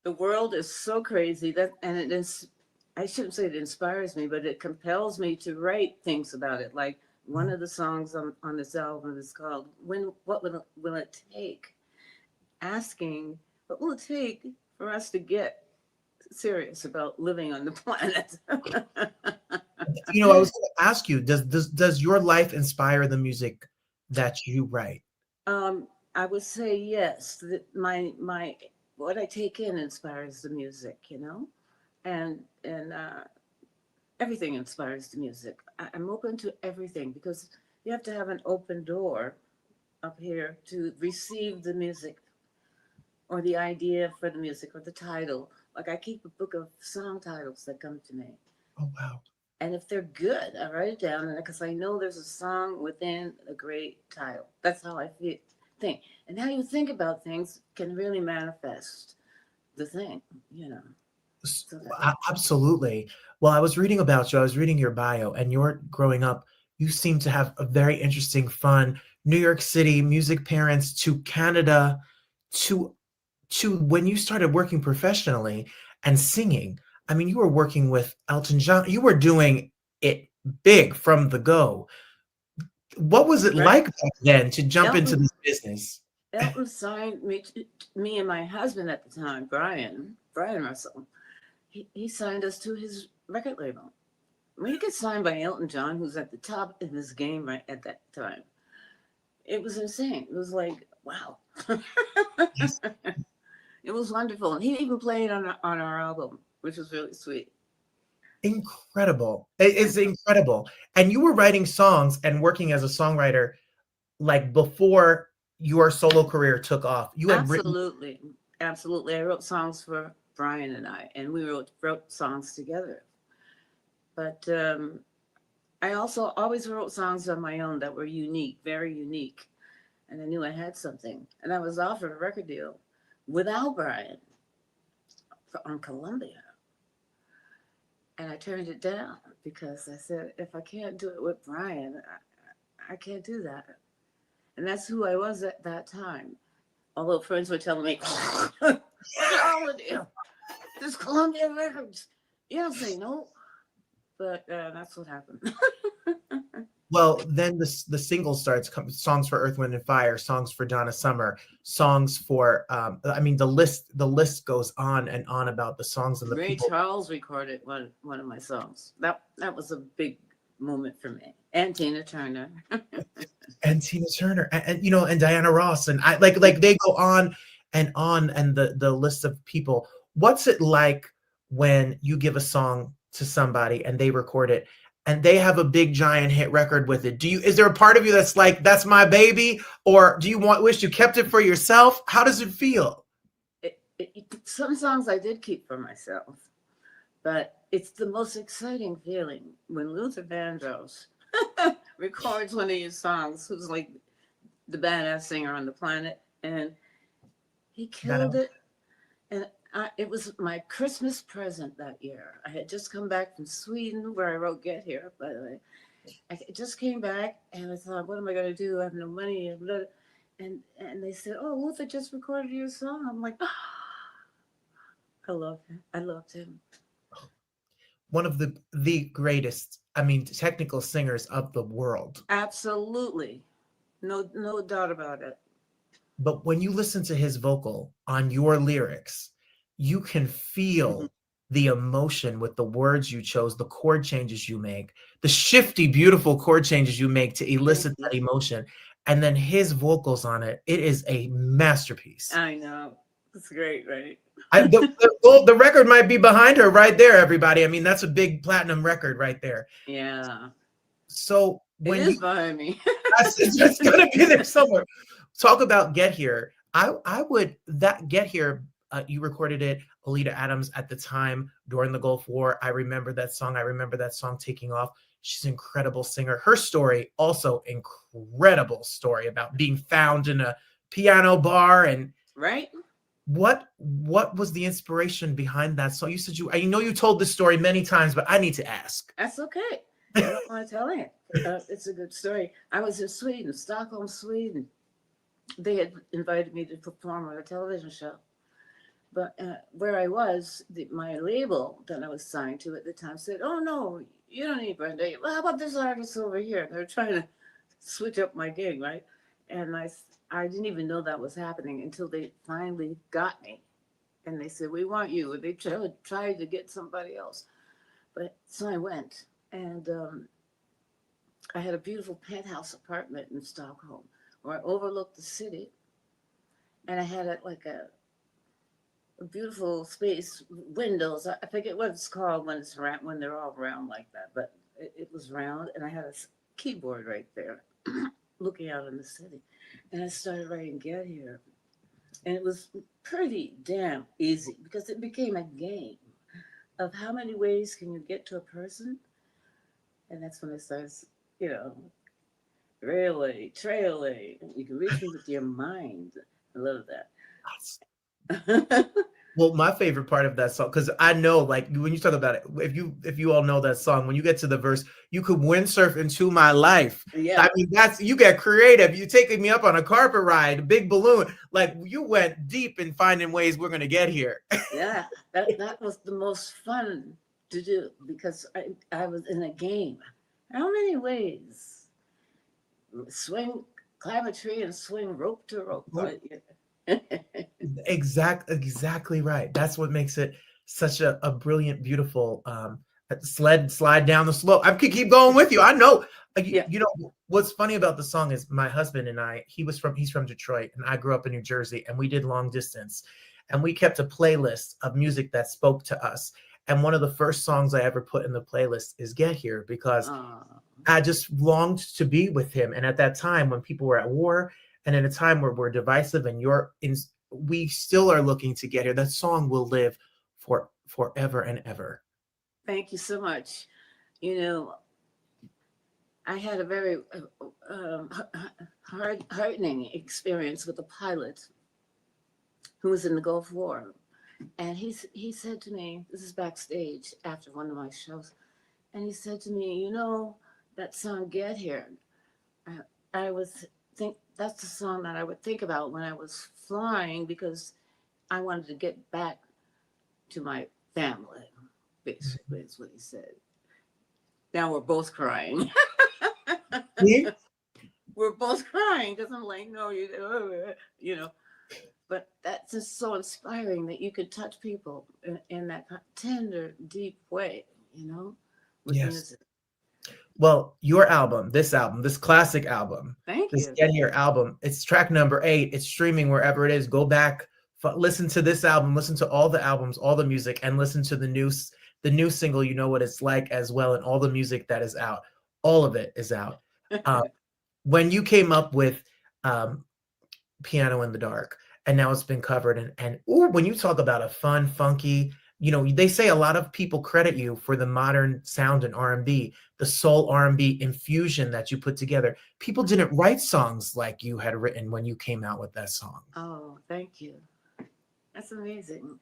The world is so crazy and it is. I shouldn't say it inspires me, but it compels me to write things about it. Like one of the songs on this album is called "What Will It Take?" Asking, what will it take for us to get serious about living on the planet? You know, I was going to ask you, does your life inspire the music that you write? I would say yes. That my what I take in inspires the music, you know, and everything inspires the music. I'm open to everything because you have to have an open door up here to receive the music or the idea for the music or the title. Like I keep a book of song titles that come to me. Oh, wow. And if they're good, I write it down because I know there's a song within a great title. That's how I think. And how you think about things can really manifest the thing, you know. So Absolutely. Well, I was reading about you. I was reading your bio, and you're growing up. You seem to have a very interesting, fun New York City music parents to Canada to when you started working professionally and singing. I mean, you were working with Elton John. You were doing it big from the go. What was it like back then to jump into this business? Elton signed me and my husband at the time, Brian Russell. He signed us to his record label. When you get signed by Elton John, who's at the top of his game right at that time, it was insane. It was like, wow. Yes. It was wonderful. And he even played on our album, which was really sweet. Incredible. It's incredible. And you were writing songs and working as a songwriter like before your solo career took off. You had written. Absolutely. I wrote songs for Brian and we wrote songs together. But I also always wrote songs on my own that were unique, very unique. And I knew I had something. And I was offered a record deal without Brian on Columbia. And I turned it down because I said, if I can't do it with Brian, I can't do that. And that's who I was at that time. Although friends were telling me, what's wrong with you? This Columbia Records. You don't say no. But that's what happened. Well, then the single starts coming. Songs for Earth, Wind and Fire, songs for Donna Summer, songs for the list goes on and on about the songs and the Ray people. Charles recorded one of my songs. That was a big moment for me. And Tina Turner. And Diana Ross, and I like they go on, and the list of people. What's it like when you give a song to somebody and they record it and they have a big giant hit record with it? Is there a part of you that's like, that's my baby, or do you wish you kept it for yourself? How does it feel? Some songs I did keep for myself, but it's the most exciting feeling when Luther Vandross records one of your songs, who's like the badass singer on the planet, and he killed it. And it was my Christmas present that year. I had just come back from Sweden, where I wrote Get Here, by the way. I just came back, and I thought, what am I going to do? I have no money. And they said, oh, Luther just recorded your song. I'm like, I love him. I loved him. One of the greatest, technical singers of the world. Absolutely. No doubt about it. But when you listen to his vocal on your lyrics, you can feel the emotion with the words you chose, the chord changes you make, the shifty, beautiful chord changes you make to elicit that emotion. And then his vocals on it, it is a masterpiece. I know. It's great, right? The record might be behind her right there, everybody. That's a big platinum record right there. Yeah. So when it is behind me. It's gonna be there somewhere. Talk about Get Here. Get Here, you recorded it, Alita Adams, at the time during the Gulf War. I remember that song taking off. She's an incredible singer. Her story, also incredible story about being found in a piano bar. And right. What was the inspiration behind that song? You said you told this story many times, but I need to ask. That's okay. I don't want to tell it. It's a good story. I was in Sweden, Stockholm, Sweden. They had invited me to perform on a television show. But where I was, my label that I was signed to at the time said, oh, no, you don't need Brenda. Well, how about this artist over here? They're trying to switch up my gig, right? And I didn't even know that was happening until they finally got me. And they said, we want you. And they tried to get somebody else. But so I went. And I had a beautiful penthouse apartment in Stockholm where I overlooked the city. And I had a beautiful space, windows. I forget what it's called when it's round, when they're all round like that, but it was round, and I had a keyboard right there, looking out on the city, and I started writing Get Here, and it was pretty damn easy because it became a game of how many ways can you get to a person, and that's when it starts, railway, trailway, you can reach them with your mind. I love that. Well, my favorite part of that song, because I know, like, when you talk about it, if you all know that song, when you get to the verse, you could windsurf into my life. Yeah. You get creative. You taking me up on a carpet ride, a big balloon. Like, you went deep in finding ways we're gonna get here. Yeah, that was the most fun to do because I was in a game. How many ways? Climb a tree and swing rope to rope. Exactly right. That's what makes it such a brilliant, beautiful slide down the slope. I could keep going with you. I know. What's funny about the song is my husband and I, he's from Detroit and I grew up in New Jersey, and we did long distance, and we kept a playlist of music that spoke to us. And one of the first songs I ever put in the playlist is Get Here, because I just longed to be with him. And at that time when people were at war And in a time where we're divisive and we still are looking to get here, that song will live for forever and ever. Thank you so much. You know, I had a very heartening experience with a pilot who was in the Gulf War. And he said to me, this is backstage after one of my shows, and he said to me, you know, that song Get Here, that's the song that I would think about when I was flying, because I wanted to get back to my family, basically, is what he said. Now we're both crying. Yeah. We're both crying because I'm like, no, you know. But that's just so inspiring that you could touch people in that tender, deep way, you know, with Yes. music. Well, your album, this classic album, Thank this you. Get Here album, it's track number 8. It's streaming wherever it is. Go back, listen to this album, listen to all the albums, all the music, and listen to the new single, You Know What It's Like, as well, and all the music that is out. All of it is out. When you came up with Piano in the Dark, and now it's been covered, and when you talk about a fun, funky, you know, they say a lot of people credit you for the modern sound in R&B, the soul R&B infusion that you put together. People didn't write songs like you had written when you came out with that song. Oh, thank you. That's amazing.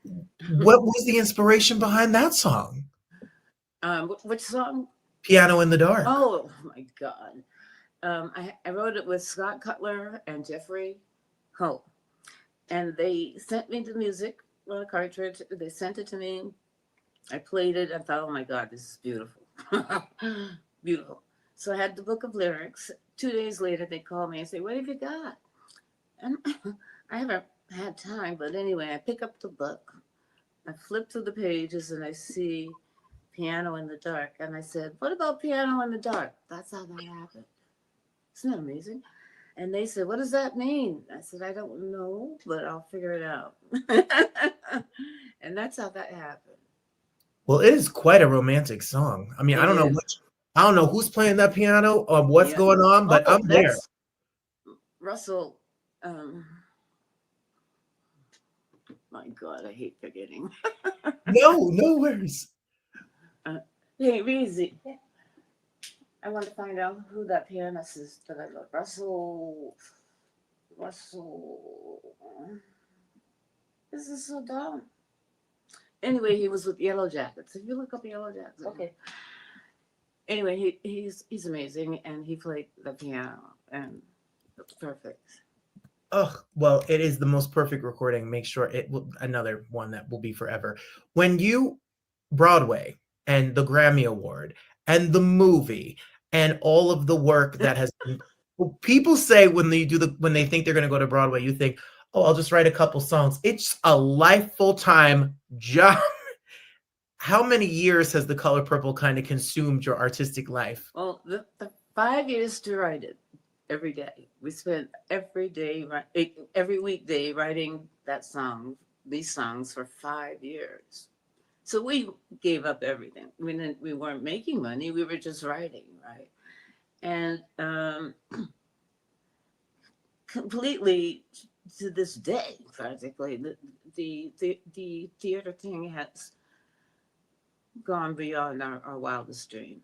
What was the inspiration behind that song? Which song? Piano in the Dark. Oh my God. I wrote it with Scott Cutler and Jeffrey Hope, and they sent me the music on a cartridge. They sent it to me. I played it. I thought, oh my God, this is beautiful. Beautiful. So I had the book of lyrics. 2 days later, they called me and say, what have you got? And I haven't had time, but anyway, I pick up the book. I flip through the pages and I see Piano in the Dark. And I said, what about Piano in the Dark? That's how that happened. Isn't that amazing? And they said, what does that mean? I said, I don't know, but I'll figure it out. And that's how that happened. Well, it is quite a romantic song. I mean, I don't know who's playing that piano or what's going on, but I'm there. Russell. My God, I hate forgetting. No worries. Hey, Reezy. I want to find out who that pianist is that I love. Russell. This is so dumb. Anyway, he was with Yellow Jackets. If you look up Yellow Jackets, okay. Anyway, he's amazing, and he played the piano, and it's perfect. Oh, well, it is the most perfect recording. Make sure it will, another one that will be forever. When you Broadway and the Grammy Award and the movie and all of the work that has been, people say when they think they're going to go to Broadway, you think, oh, I'll just write a couple songs. It's a full-time job. How many years has The Color Purple kind of consumed your artistic life? Well, the 5 years to write it every day. We spent every weekday writing these songs for 5 years. So we gave up everything. We weren't making money. We were just writing, right? And completely to this day, practically, the theater thing has gone beyond our wildest dream.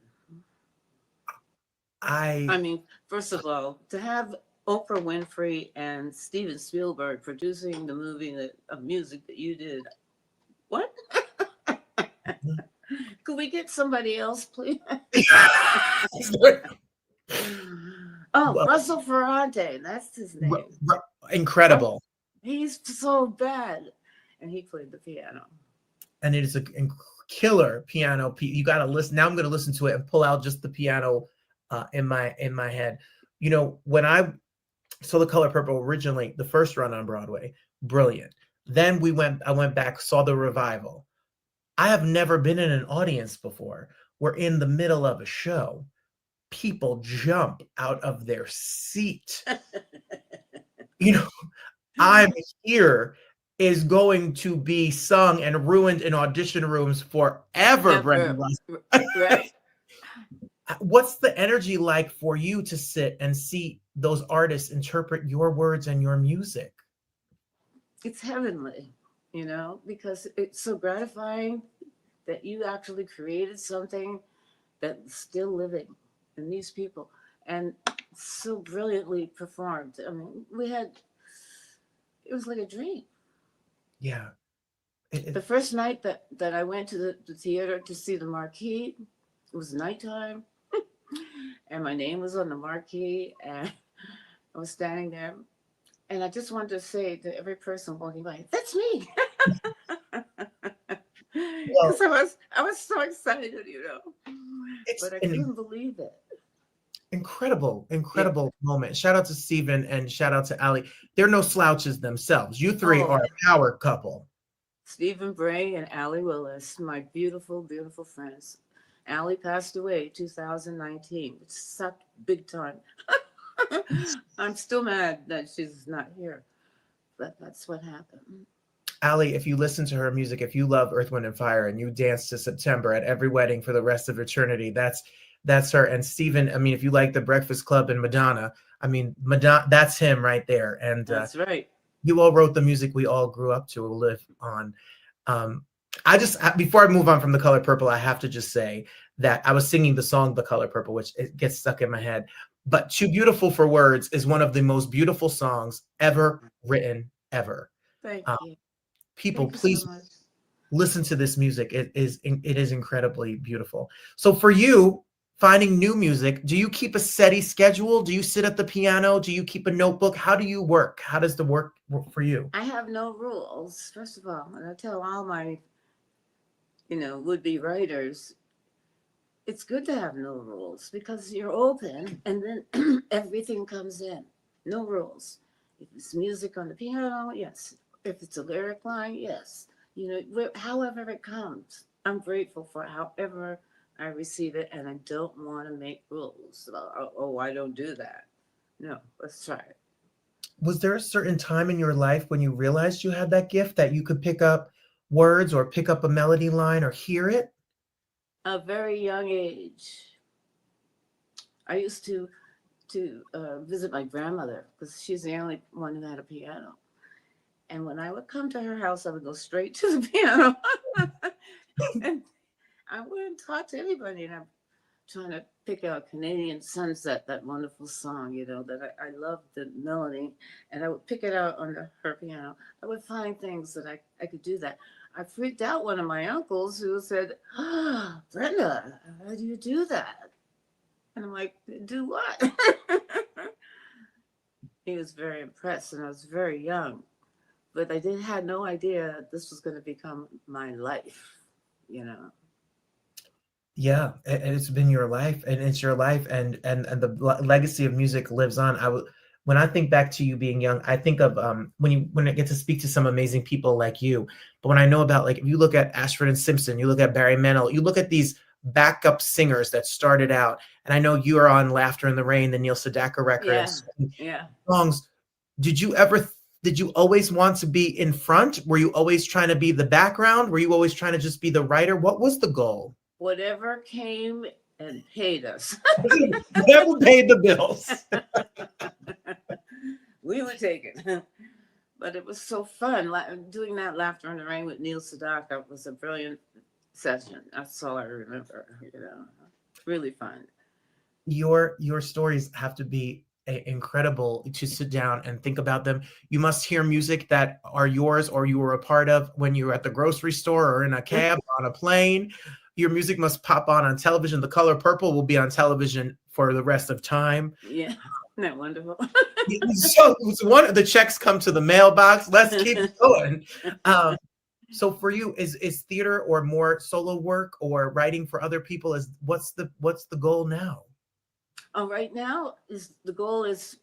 I mean, first of all, to have Oprah Winfrey and Steven Spielberg producing the movie of music that you did, what? Could we get somebody else, please? Russell Ferrante, that's his name. Incredible. He's so bad. And he played the piano. And it is a killer piano. You got to listen. Now I'm going to listen to it and pull out just the piano in my head. You know, when I saw The Color Purple originally, the first run on Broadway, brilliant. Then I went back, saw the revival. I have never been in an audience before. We're in the middle of a show. People jump out of their seat. You know, I'm Here is going to be sung and ruined in audition rooms forever, Brenda Russell. Right. What's the energy like for you to sit and see those artists interpret your words and your music? It's heavenly, because it's so gratifying that you actually created something that's still living in these people and so brilliantly performed. I mean, it was like a dream. Yeah. The first night that I went to the theater to see the marquee, it was nighttime, and my name was on the marquee, and I was standing there, and I just wanted to say to every person walking by, "That's me," Well, because I was so excited, it's but I an couldn't believe it. incredible, Yeah. incredible moment. Shout out to Steven and shout out to Ali. They're no slouches themselves. You three Oh, are a power couple. Stephen Bray and Allie Willis, my beautiful, beautiful friends. Allie passed away 2019. It sucked big time. I'm still mad that she's not here, but that's what happened. Ali, if you listen to her music, if you love Earth, Wind, and Fire, and you dance to September at every wedding for the rest of eternity, that's her. And Steven, I mean, if you like the Breakfast Club and Madonna, I mean, Madonna, that's him right there. And That's right. you all wrote the music we all grew up to live on. I just, before I move on from The Color Purple, I have to just say that I was singing the song The Color Purple, which it gets stuck in my head. But Too Beautiful for Words is one of the most beautiful songs ever written, ever. Thank you. People, Thank you please so much. listen to this music. It is incredibly beautiful. So for you, finding new music, do you keep a steady schedule? Do you sit at the piano? Do you keep a notebook? How do you work? How does the work for you? I have no rules, first of all. And I tell all my, would-be writers, it's good to have no rules because you're open and then everything comes in. No rules. If it's music on the piano, yes. If it's a lyric line, yes. However it comes. I'm grateful for however I receive it, and I don't want to make rules. Oh, I don't do that. No, let's try it. Was there a certain time in your life when you realized you had that gift that you could pick up words or pick up a melody line or hear it? A very young age. I used to visit my grandmother because she's the only one who had a piano. And when I would come to her house, I would go straight to the piano. And I wouldn't talk to anybody. And I'm trying to pick out Canadian Sunset, that wonderful song, that I love the melody. And I would pick it out on her piano. I would find things that I could do that. I freaked out one of my uncles who said, Brenda, how do you do that? And I'm like, do what? He was very impressed, and I was very young. But I had no idea this was going to become my life, Yeah, and it's been your life, and it's your life, and the legacy of music lives on. When I think back to you being young, I think of when I get to speak to some amazing people like you. But when I know about, like, if you look at Ashford and Simpson, you look at Barry Manilow, you look at these backup singers that started out, and I know you are on Laughter in the Rain, the Neil Sedaka record, Yeah, and so many yeah. songs. Did you always want to be in front? Were you always trying to be the background? Were you always trying to just be the writer? What was the goal? Whatever came and paid us. Never paid the bills. We would take it. But it was so fun. Doing that Laughter in the Rain with Neil Sedaka was a brilliant session. That's all I remember, Really fun. Your stories have to be incredible to sit down and think about them. You must hear music that are yours or you were a part of when you were at the grocery store or in a cab or on a plane. Your music must pop on television. The Color Purple will be on television for the rest of time. Yeah, isn't that wonderful? So the checks come to the mailbox. Let's keep going. So for you, is theater or more solo work or writing for other people? What's the goal now? Right now the goal is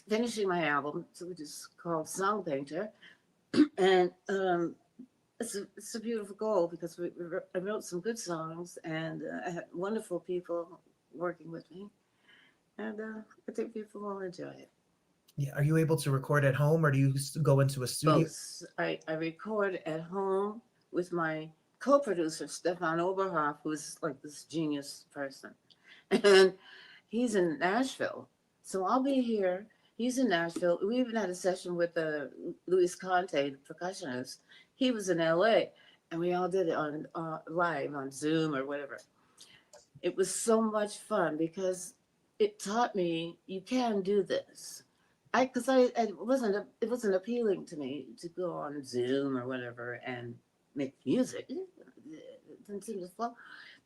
finishing my album, which is called Song Painter, and it's a beautiful goal because I wrote some good songs and I had wonderful people working with me, and I think people will enjoy it. Yeah, are you able to record at home or do you go into a studio? Both. I record at home with my co-producer, Stefan Oberhoff, who's like this genius person. And he's in Nashville. So I'll be here. He's in Nashville. We even had a session with Luis Conte, the percussionist. He was in LA, and we all did it on live on Zoom or whatever. It was so much fun because it taught me you can do this. Because it wasn't appealing to me to go on Zoom or whatever and make music. It didn't seem to flow.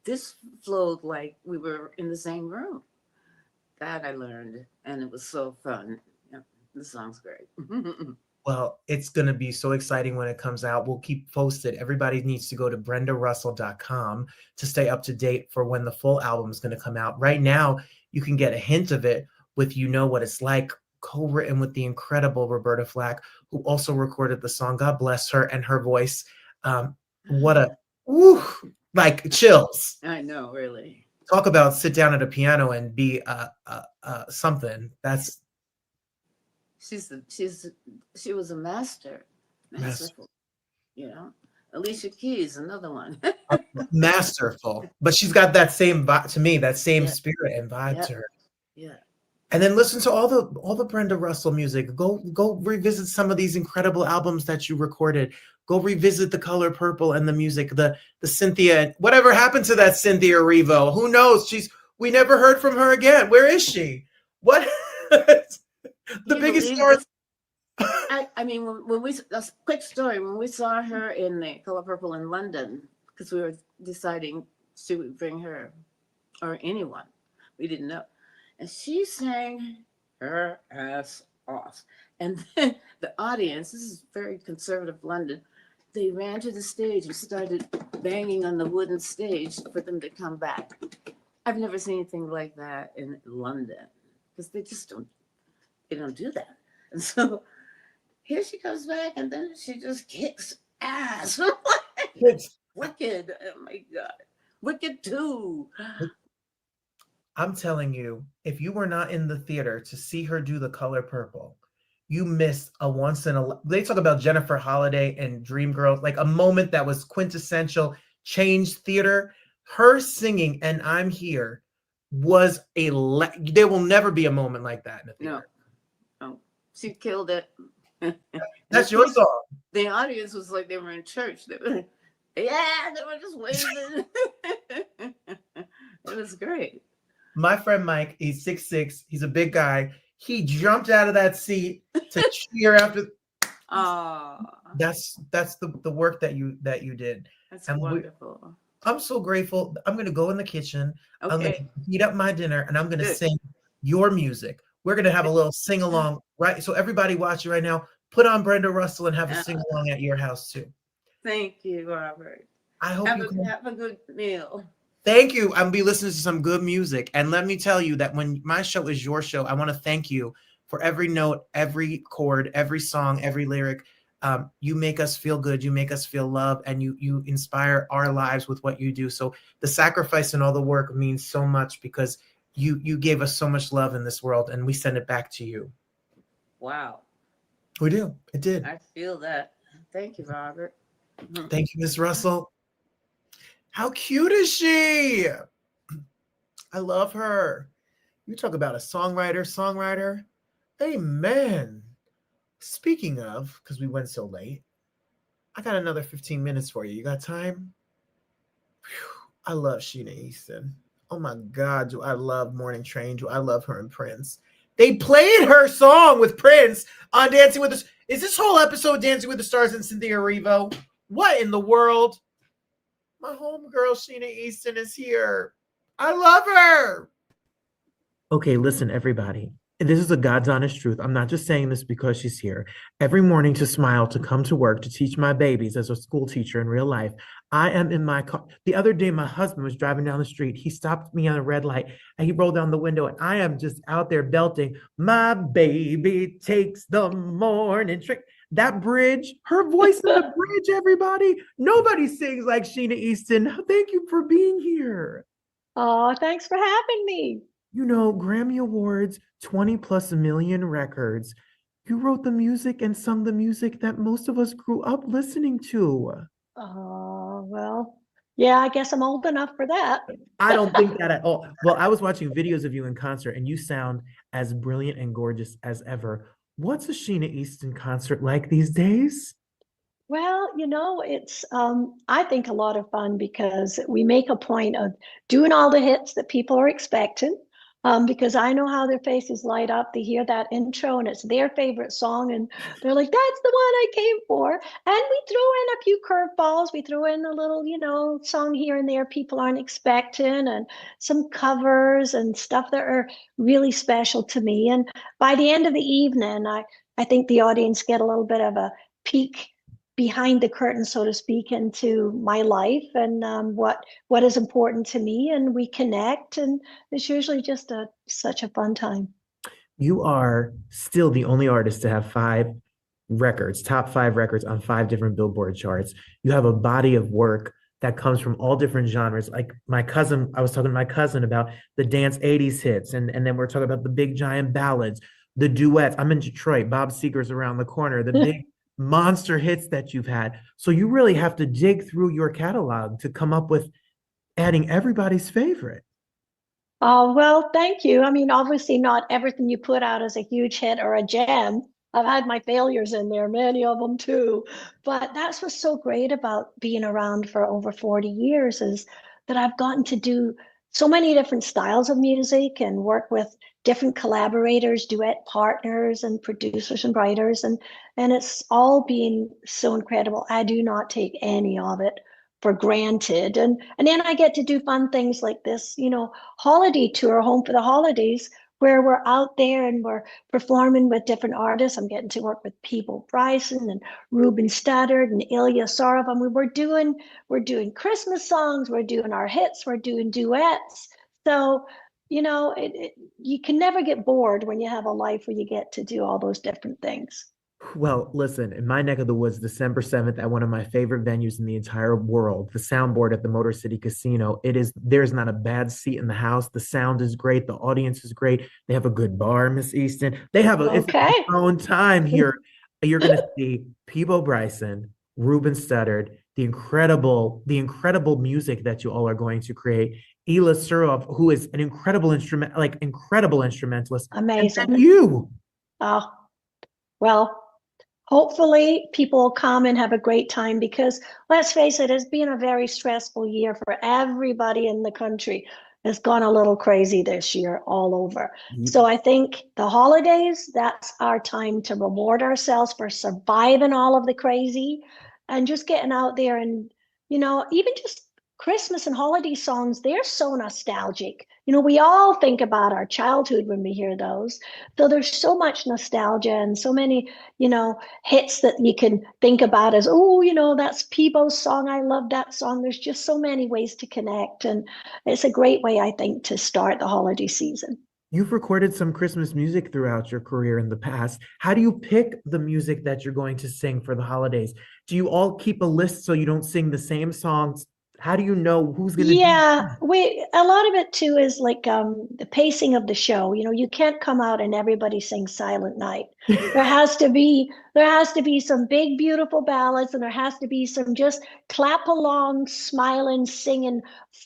This flowed like we were in the same room. That I learned, and it was so fun. Yeah, the song's great. Well, it's going to be so exciting when it comes out. We'll keep posted. Everybody needs to go to brendarussell.com to stay up to date for when the full album is going to come out. Right now, you can get a hint of it with You Know What It's Like, co-written with the incredible Roberta Flack, who also recorded the song. God bless her and her voice. What a, like chills. I know, really. Talk about sit down at a piano and be something. That's she was a masterful, you know. Alicia Keys, another one. masterful, but she's got that same vibe to me, that same spirit and vibe to her. Yeah. And then listen to all the Brenda Russell music. Go revisit some of these incredible albums that you recorded. Go revisit The Color Purple and the music, the Cynthia. Whatever happened to that Cynthia Erivo? Who knows? We never heard from her again. Where is she? What? The biggest star. I mean, when we a quick story, when we saw her in The Color Purple in London, because we were deciding should we bring her or anyone, we didn't know, and she sang her ass off, and then the audience, this is very conservative London, they ran to the stage and started banging on the wooden stage for them to come back. I've never seen anything like that in London because they don't do that. And so here she comes back, and then she just kicks ass. Wicked. Oh my God. Wicked 2. I'm telling you, if you were not in the theater to see her do The Color Purple, you missed a once in a. They talk about Jennifer Holliday and Dreamgirls, like a moment that was quintessential, changed theater. Her singing "And I'm Here" was there will never be a moment like that in the theater. No. She killed it. That's your song. The audience was like they were in church. They were just waving. It was great. My friend Mike, he's 6'6", he's a big guy. He jumped out of that seat to cheer after. That's the work that you did. That's wonderful. I'm so grateful. I'm gonna go in the kitchen. Okay. I'm gonna heat up my dinner, and I'm gonna sing your music. We're gonna have a little sing along, right? So everybody watching right now, put on Brenda Russell and have a sing along at your house too. Thank you, Robert. I hope have a good meal. Thank you. I'm gonna be listening to some good music, and let me tell you that when my show is your show, I want to thank you for every note, every chord, every song, every lyric. You make us feel good. You make us feel love, and you inspire our lives with what you do. So the sacrifice and all the work means so much because you gave us so much love in this world, and we send it back to you. Wow. We do. It did. I feel that. Thank you, Robert. Thank you, Miss Russell. How cute is she? I love her. You talk about a songwriter. Amen. Speaking of, because we went so late, I got another 15 minutes for you. You got time? Whew. I love Sheena Easton. Oh my God, do I love Morning Train? Do I love her and Prince? They played her song with Prince on Dancing with the Stars. Is this whole episode Dancing with the Stars and Cynthia Erivo? What in the world? My homegirl Sheena Easton is here. I love her. Okay, listen, everybody. This is a God's honest truth. I'm not just saying this because she's here. Every morning to smile, to come to work, to teach my babies as a school teacher in real life. I am in my car. The other day, my husband was driving down the street. He stopped me on a red light and he rolled down the window, and I am just out there belting, "My baby takes the morning train." That bridge, her voice in the bridge, everybody. Nobody sings like Sheena Easton. Thank you for being here. Oh, thanks for having me. You know, Grammy Awards, 20 plus million records. You wrote the music and sung the music that most of us grew up listening to. Oh, well, yeah, I guess I'm old enough for that. I don't think that at all. Well, I was watching videos of you in concert and you sound as brilliant and gorgeous as ever. What's a Sheena Easton concert like these days? Well, it's I think a lot of fun because we make a point of doing all the hits that people are expecting. Because I know how their faces light up. They hear that intro and it's their favorite song, and they're like, "That's the one I came for." And we throw in a few curveballs. We throw in a little, song here and there people aren't expecting, and some covers and stuff that are really special to me. And by the end of the evening, I think the audience get a little bit of a peek behind the curtain, so to speak, into my life and what is important to me, and we connect, and it's usually just such a fun time. You are still the only artist to have five records, top five records on five different Billboard charts. You have a body of work that comes from all different genres. Like my cousin, I was talking to my cousin about the dance 80s hits, and then we're talking about the big giant ballads, the duets. I'm in Detroit, Bob Seger's around the corner, the big monster hits that you've had. So you really have to dig through your catalog to come up with adding everybody's favorite. Oh, well, thank you. I mean, obviously, not everything you put out is a huge hit or a jam. I've had my failures in there, many of them too. But that's what's so great about being around for over 40 years is that I've gotten to do so many different styles of music and work with different collaborators, duet partners, and producers and writers. And it's all been so incredible. I do not take any of it for granted. And then I get to do fun things like this, holiday tour, Home for the Holidays, where we're out there and we're performing with different artists. I'm getting to work with Peebo Bryson and Ruben Studdard and Ilya Sorov. And we're doing Christmas songs, we're doing our hits, we're doing duets. So, you can never get bored when you have a life where you get to do all those different things. Well, listen, in my neck of the woods, December 7th, at one of my favorite venues in the entire world, the Soundboard at the Motor City Casino. There's not a bad seat in the house. The sound is great. The audience is great. They have a good bar, Miss Easton. It's Okay. their own time here. You're going to see Peebo Bryson, Ruben Studdard, the incredible music that you all are going to create. Ela Surov, who is an incredible instrumentalist. Amazing. And you. Oh, well, hopefully people will come and have a great time because let's face it, it's been a very stressful year for everybody in the country. It's gone a little crazy this year all over. So I think the holidays, that's our time to reward ourselves for surviving all of the crazy and just getting out there and, even just Christmas and holiday songs, they're so nostalgic. We all think about our childhood when we hear those. So there's so much nostalgia and so many, hits that you can think about as, oh, that's Peebo's song. I love that song. There's just so many ways to connect. And it's a great way, I think, to start the holiday season. You've recorded some Christmas music throughout your career in the past. How do you pick the music that you're going to sing for the holidays? Do you all keep a list so you don't sing the same songs? How do you know who's going to Yeah, a lot of it too is like the pacing of the show. You can't come out and everybody sings Silent Night. There has to be some big beautiful ballads, and there has to be some just clap along, smiling, singing,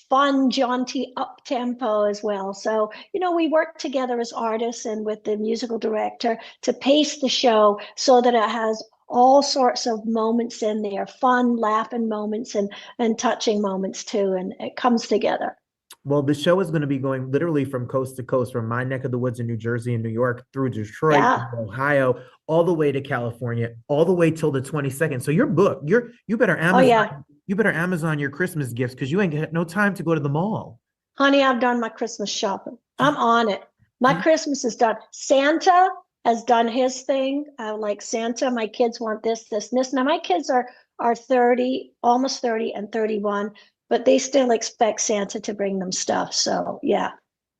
fun, jaunty up tempo as well. So, we work together as artists and with the musical director to pace the show so that it has all sorts of moments in there, fun, laughing moments and touching moments too. And it comes together. Well, the show is going to be going literally from coast to coast, from my neck of the woods in New Jersey and New York through Detroit, Yeah. Ohio, all the way to California, all the way till the 22nd. So you're booked. You better Oh Amazon. yeah. You better Amazon your Christmas gifts because you ain't got no time to go to the mall. Honey, I've done my Christmas shopping. I'm on it. My Christmas is done. Santa has done his thing. Like Santa, my kids want this, this, and this. Now my kids are 30, almost 30 and 31, but they still expect Santa to bring them stuff. So yeah,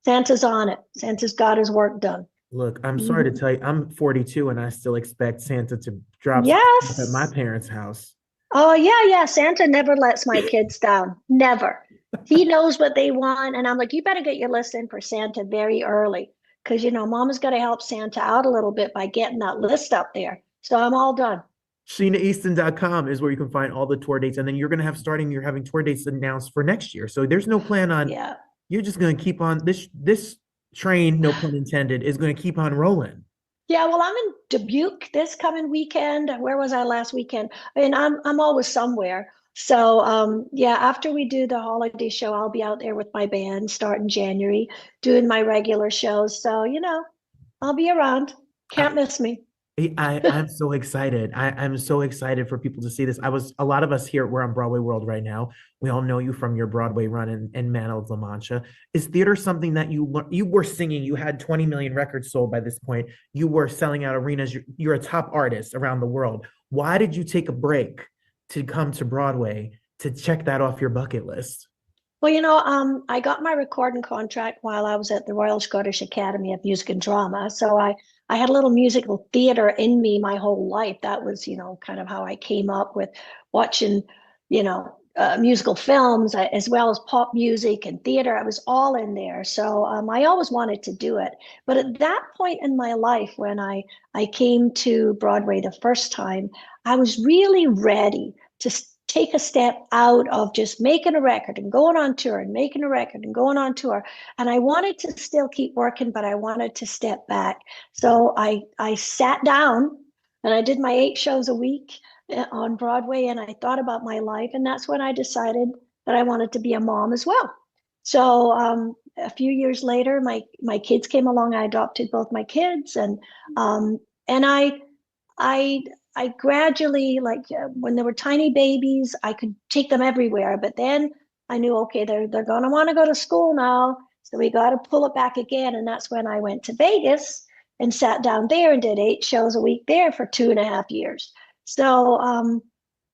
Santa's on it. Santa's got his work done. Look, I'm sorry to tell you, I'm 42 and I still expect Santa to drop some stuff at my Yes. parents' house. Oh yeah. Santa never lets my kids down. Never. He knows what they want. And I'm like, you better get your list in for Santa very early. Because, Mama's got to help Santa out a little bit by getting that list up there. So I'm all done. SheenaEaston.com is where you can find all the tour dates. And then you're having tour dates announced for next year. So there's no plan on, Yeah. you're just going to keep on this train, no pun intended, is going to keep on rolling. Yeah, well, I'm in Dubuque this coming weekend. Where was I last weekend? I mean, I'm always somewhere. So yeah, after we do the holiday show, I'll be out there with my band starting January, doing my regular shows. So, I'll be around. Can't miss me. I'm so excited. I'm so excited for people to see this. A lot of us here, we're on Broadway World right now. We all know you from your Broadway run in Man of La Mancha. Is theater something that you were singing? You had 20 million records sold by this point. You were selling out arenas. You're a top artist around the world. Why did you take a break to come to Broadway to check that off your bucket list? Well, I got my recording contract while I was at the Royal Scottish Academy of Music and Drama. So I had a little musical theater in me my whole life. That was, kind of how I came up with watching, musical films as well as pop music and theater. I was all in there. So I always wanted to do it. But at that point in my life, when I came to Broadway the first time, I was really ready to take a step out of just making a record and going on tour and making a record and going on tour. And I wanted to still keep working, but I wanted to step back. So I sat down and I did my 8 shows a week on Broadway, and I thought about my life. And that's when I decided that I wanted to be a mom as well. So a few years later, my kids came along. I adopted both my kids, and I gradually, when they were tiny babies, I could take them everywhere. But then I knew, okay, they're going to want to go to school now. So we got to pull it back again. And that's when I went to Vegas and sat down there and did 8 shows a week there for 2.5 years. So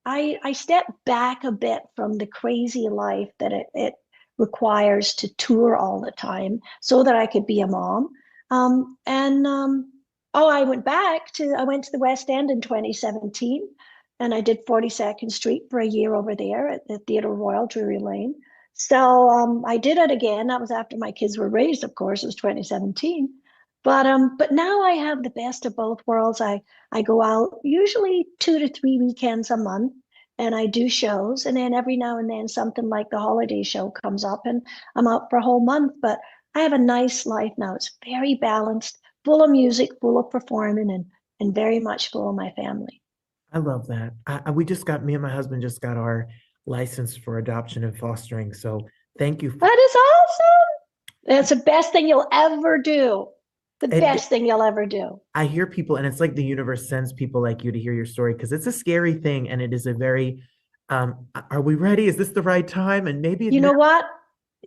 I stepped back a bit from the crazy life that it requires to tour all the time so that I could be a mom. I went to the West End in 2017, and I did 42nd Street for a year over there at the Theatre Royal, Drury Lane. So I did it again. That was after my kids were raised, of course. It was 2017. But now I have the best of both worlds. I go out usually 2 to 3 weekends a month, and I do shows. And then every now and then something like the holiday show comes up, and I'm out for a whole month. But I have a nice life now. It's very balanced, full of music, full of performing, and very much full of my family. I love that. Me and my husband just got our license for adoption and fostering. So thank you. That is awesome. That's the best thing you'll ever do. Best thing you'll ever do. I hear people, and it's like the universe sends people like you to hear your story, because it's a scary thing, and it is a very, are we ready? Is this the right time? And maybe you know what?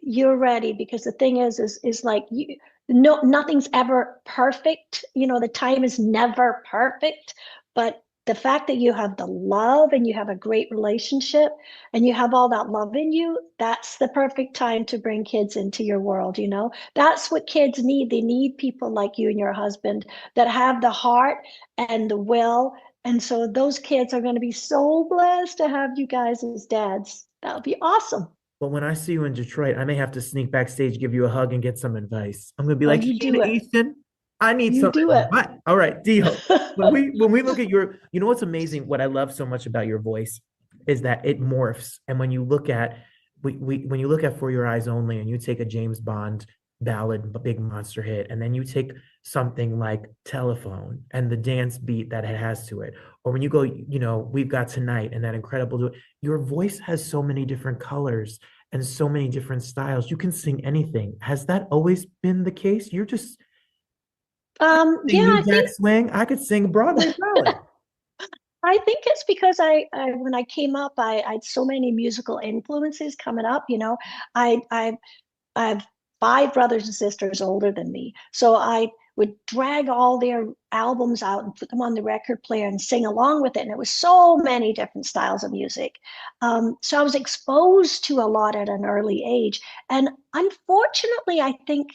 You're ready, because the thing is like nothing's ever perfect. The time is never perfect, but the fact that you have the love and you have a great relationship and you have all that love in you, that's the perfect time to bring kids into your world. That's what kids need. They need people like you and your husband that have the heart and the will. And so those kids are going to be so blessed to have you guys as dads. That would be awesome. Well, when I see you in Detroit, I may have to sneak backstage, give you a hug, and get some advice. I'm going to be like, Sheena Easton, I need some advice. All right, deal. When we look at what's amazing, what I love so much about your voice is that it morphs. And when you look at when you look at For Your Eyes Only, and you take a James Bond ballad, a big monster hit, and then you take something like Telephone and the dance beat that it has to it, or when you go, We've Got Tonight and that incredible, your voice has so many different colors and so many different styles. You can sing anything. Has that always been the case? You're just I think swing. I could sing a Broadway ballad. I think it's because I when I came up, I had so many musical influences coming up. I have 5 brothers and sisters older than me, so I would drag all their albums out and put them on the record player and sing along with it. And it was so many different styles of music. So I was exposed to a lot at an early age. And unfortunately, I think,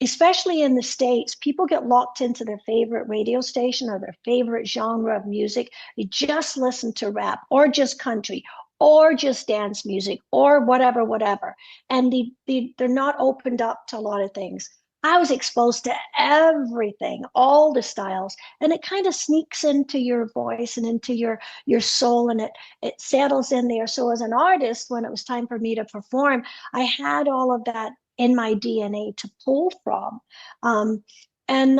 especially in the States, people get locked into their favorite radio station or their favorite genre of music. They just listen to rap or just country or just dance music or whatever. And they're not opened up to a lot of things. I was exposed to everything, all the styles, and it kind of sneaks into your voice and into your soul, and it settles in there. So as an artist, when it was time for me to perform, I had all of that in my DNA to pull from. And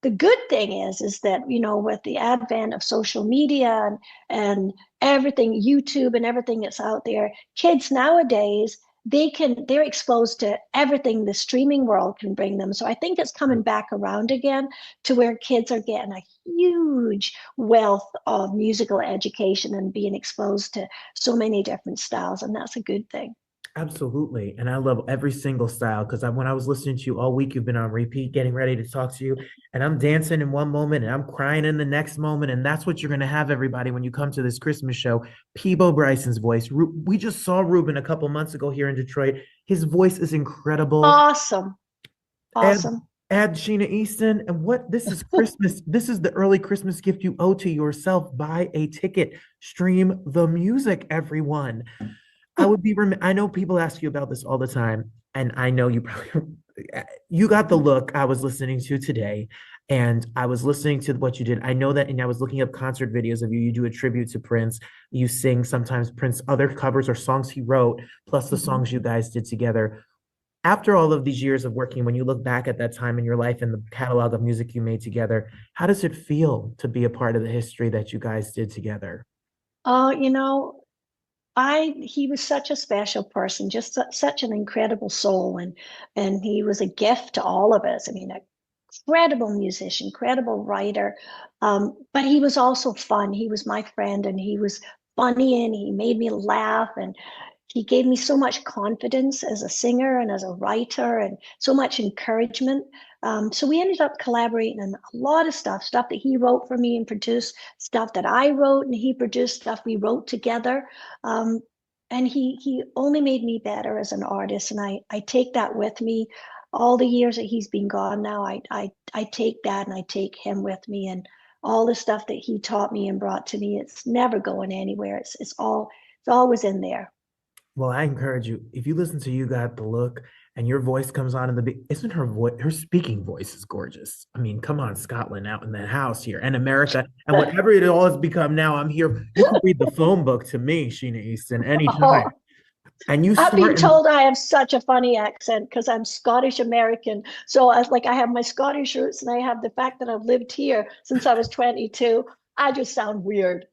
the good thing is that, with the advent of social media and everything, YouTube and everything that's out there, kids nowadays, they're exposed to everything the streaming world can bring them. So I think it's coming back around again to where kids are getting a huge wealth of musical education and being exposed to so many different styles, and that's a good thing. Absolutely. And I love every single style because when I was listening to you all week, you've been on repeat, getting ready to talk to you. And I'm dancing in one moment and I'm crying in the next moment. And that's what you're going to have, everybody, when you come to this Christmas show. Peebo Bryson's voice. We just saw Ruben a couple months ago here in Detroit. His voice is incredible. Awesome. Awesome. Add Sheena Easton. And this is Christmas. This is the early Christmas gift you owe to yourself. Buy a ticket. Stream the music, everyone. I know people ask you about this all the time, and I know you got the look I was listening to today, and I was listening to what you did. I know that, and I was looking up concert videos of you. You do a tribute to Prince. You sing sometimes Prince other covers or songs he wrote, plus the songs you guys did together. After all of these years of working, when you look back at that time in your life and the catalog of music you made together, how does it feel to be a part of the history that you guys did together? He was such a special person, just such an incredible soul, and he was a gift to all of us. I mean, a incredible musician, incredible writer, but he was also fun. He was my friend, and he was funny, and he made me laugh, and he gave me so much confidence as a singer and as a writer, and so much encouragement. So we ended up collaborating on a lot of stuff that he wrote for me and produced, stuff that I wrote and he produced, stuff we wrote together. And he only made me better as an artist. And I take that with me all the years that he's been gone now. I take that and I take him with me, and all the stuff that he taught me and brought to me. It's never going anywhere. It's always in there. Well, I encourage you, if you listen to You Got the Look and your voice comes on in isn't her speaking voice is gorgeous. I mean, come on, Scotland out in the house here and America and whatever it all has become now, I'm here. You can read the phone book to me, Sheena Easton, anytime. And I've been told I have such a funny accent because I'm Scottish American. So I have my Scottish roots, and I have the fact that I've lived here since I was 22. I just sound weird.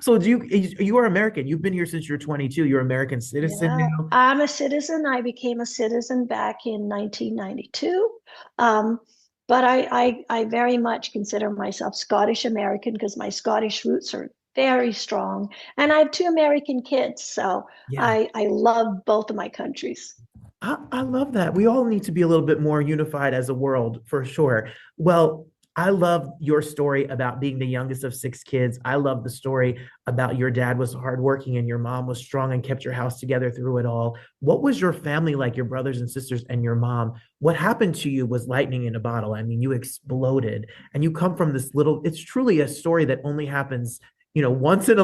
So you are American. You've been here since you're 22. You're American citizen now? I'm a citizen. I became a citizen back in 1992. But I very much consider myself Scottish American because my Scottish roots are very strong. And I have 2 American kids. So yeah. I love both of my countries. I love that. We all need to be a little bit more unified as a world, for sure. Well, I love your story about being the youngest of 6 kids. I love the story about your dad was hardworking and your mom was strong and kept your house together through it all. What was your family like, your brothers and sisters and your mom? What happened to you was lightning in a bottle. I mean, you exploded and you come from this it's truly a story that only happens, once in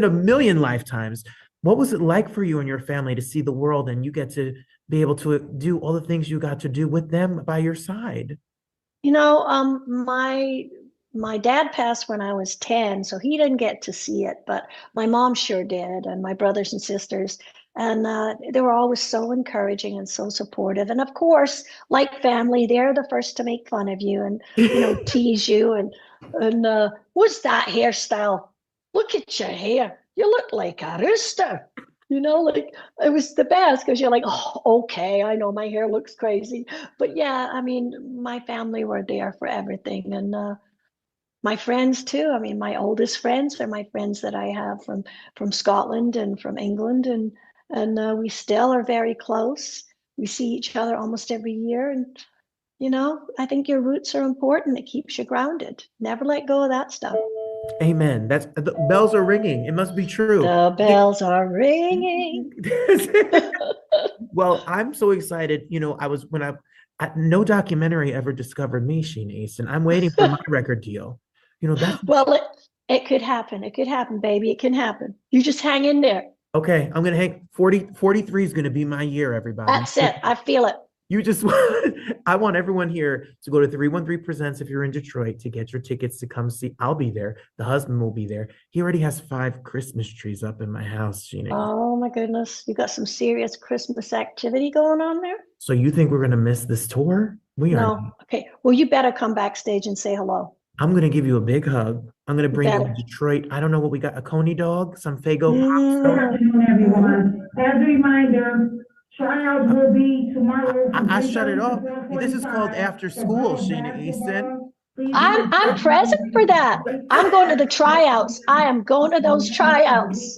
a million lifetimes. What was it like for you and your family to see the world and you get to be able to do all the things you got to do with them by your side? My dad passed when I was 10, so he didn't get to see it, but my mom sure did, and my brothers and sisters. And they were always so encouraging and so supportive. And of course, like family, they're the first to make fun of you and, tease you. And what's that hairstyle? Look at your hair. You look like a rooster. It was the best because you're like, oh, okay, I know my hair looks crazy. But yeah, I mean, my family were there for everything. And my friends too. I mean, my oldest friends are my friends that I have from Scotland and from England. And we still are very close. We see each other almost every year. And, I think your roots are important. It keeps you grounded. Never let go of that stuff. Amen. The bells are ringing. It must be true. The bells are ringing. Well, I'm so excited. No documentary ever discovered me, Sheena Easton. I'm waiting for my record deal. Well, it could happen. It could happen, baby. It can happen. You just hang in there. Okay, I'm gonna hang 43 is gonna be my year, everybody. That's it. I feel it. You just I want everyone here to go to 313 Presents if you're in Detroit to get your tickets to come see. I'll be there. The husband will be there. He already has 5 Christmas trees up in my house, Sheena. Oh my goodness. You got some serious Christmas activity going on there? So you think we're gonna miss this tour? We are. No. Okay. Well, you better come backstage and say hello. I'm gonna give you a big hug. I'm gonna bring you better. to Detroit. I don't know what we got. A coney dog, some Fago. Mm. Good afternoon, everyone. As a reminder, tryouts will be tomorrow. I shut it off. This is called After School, Sheena Easton. I'm present for that. I'm going to the tryouts. I am going to those tryouts.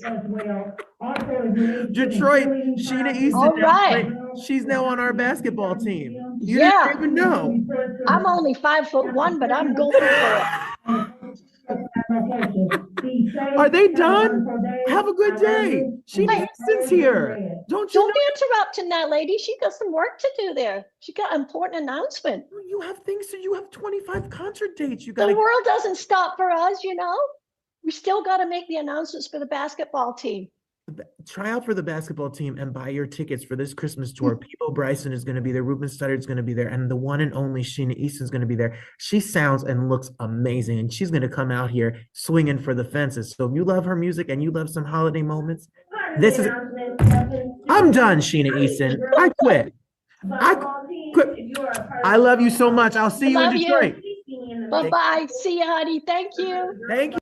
Detroit, Sheena Easton. All right. She's now on our basketball team. You Yeah. didn't even know. I'm only 5'1", but I'm going for it. Are they done? Have a good day. Sheena Easton's here. Don't you Don't be interrupting that lady. She got some work to do there. She got an important announcement. know? You have things to. You have 25 concert dates. You The got. world doesn't stop for us, you know. We still got to make the announcements for the basketball team. Try out for the basketball team and buy your tickets for this Christmas tour. Peebo Bryson is going to be there. Ruben Studdard's going to be there. And the one and only Sheena Easton is going to be there. She sounds and looks amazing. And she's going to come out here swinging for the fences. So if you love her music and you love some holiday moments, this is. I'm done, Sheena Easton. I quit. I quit. I love you so much. I'll see you in Love you. Detroit. Bye-bye. See you, honey. Thank you. Thank you.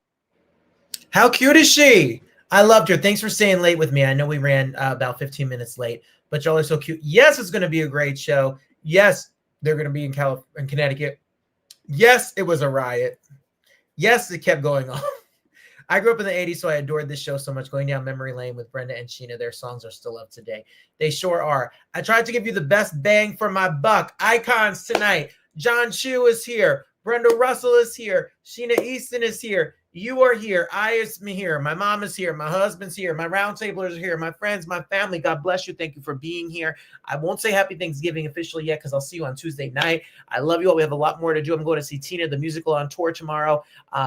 How cute is she? I loved her. Thanks for staying late with me. I know we ran about 15 minutes late, but y'all are so cute. Yes, it's going to be a great show. Yes, they're going to be in Connecticut. Yes, it was a riot. Yes, it kept going on. I grew up in the 80s, so I adored this show so much. Going down memory lane with Brenda and Sheena, their songs are still up today. They sure are. I tried to give you the best bang for my buck. Icons tonight. John Chu is here. Brenda Russell is here. Sheena Easton is here. You are here. I am here. My mom is here. My husband's here. My roundtablers are here. My friends, my family. God bless you. Thank you for being here. I won't say Happy Thanksgiving officially yet because I'll see you on Tuesday night. I love you all. We have a lot more to do. I'm going to see Tina, the musical, on tour tomorrow.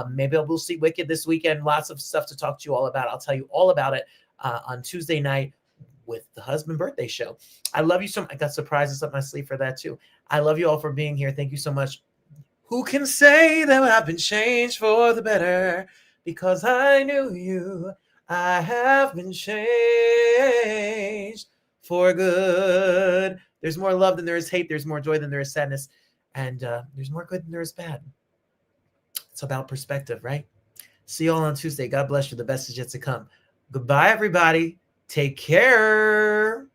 Maybe we'll see Wicked this weekend. Lots of stuff to talk to you all about. I'll tell you all about it on Tuesday night with the husband birthday show. I love you so much. I got surprises up my sleeve for that too. I love you all for being here. Thank you so much. Who can say that I've been changed for the better? Because I knew you, I have been changed for good. There's more love than there is hate. There's more joy than there is sadness. And there's more good than there is bad. It's about perspective, right? See you all on Tuesday. God bless you. The best is yet to come. Goodbye, everybody. Take care.